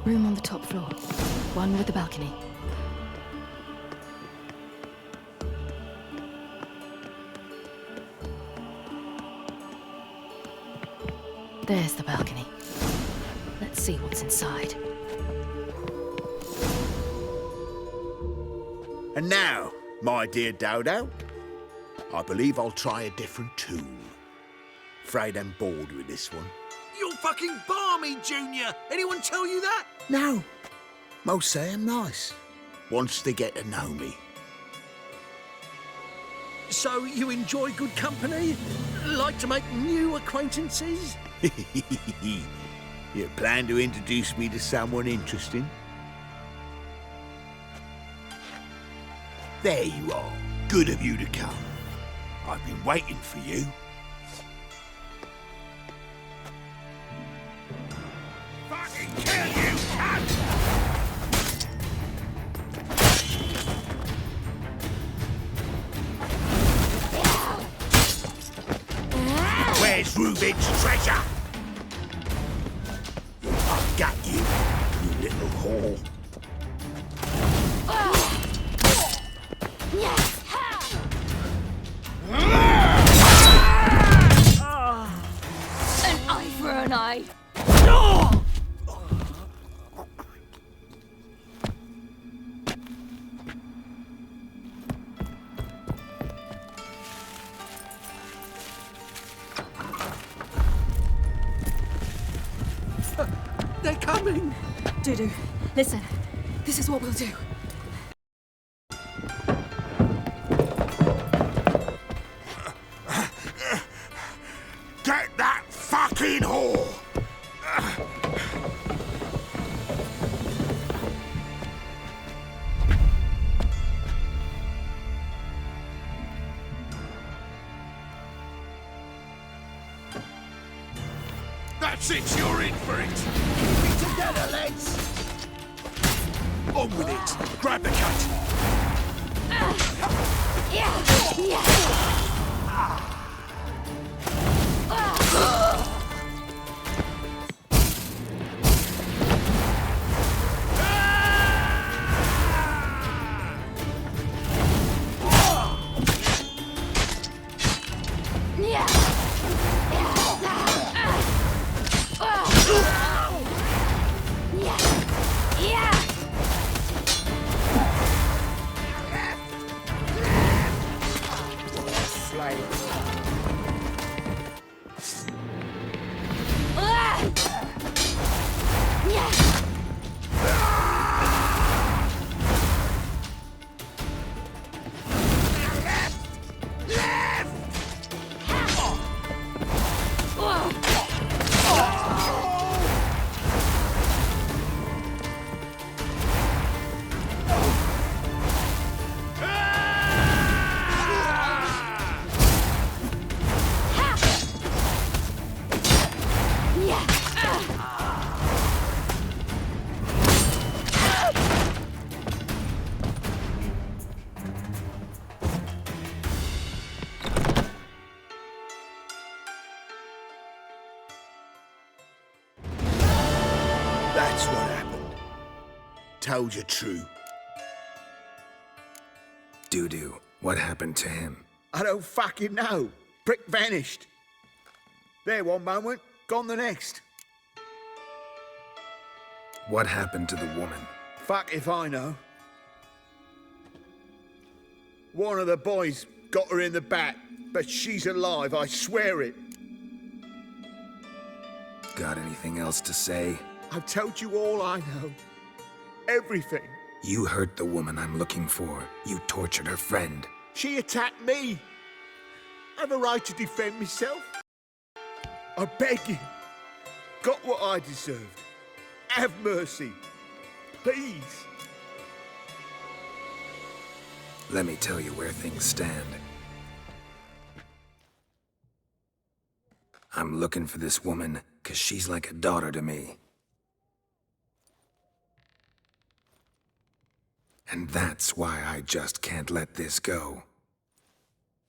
Room on the top floor. One with the balcony. There's the balcony. Let's see what's inside. And now, my dear Dodo, I believe I'll try a different tune. Afraid I'm bored with this one. You're fucking balmy, Junior! Anyone tell you that? No. Most say I'm nice. Wants to get to know me. So you enjoy good company? Like to make new acquaintances? You plan to introduce me to someone interesting? There you are. Good of you to come. I've been waiting for you. Fucking kill you, cunt! Where's Reuben's treasure? I've got you, you little whore. An eye for an eye. They're coming! Dudu, listen. This is what we'll do. Get that fucking whore! That's it, you're in for it! Keep it together, lads! On with it! Grab the cut! That's what happened. Told you true. Dudu, what happened to him? I don't fucking know. Prick vanished. There one moment, gone the next. What happened to the woman? Fuck if I know. One of the boys got her in the back, but she's alive, I swear it. Got anything else to say? I've told you all I know. Everything. You hurt the woman I'm looking for. You tortured her friend. She attacked me. have a right to defend myself. I beg you, got what I deserved. Have mercy, please. Let me tell you where things stand. I'm looking for this woman, 'cause she's like a daughter to me. And that's why I just can't let this go.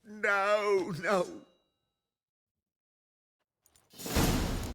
No, no.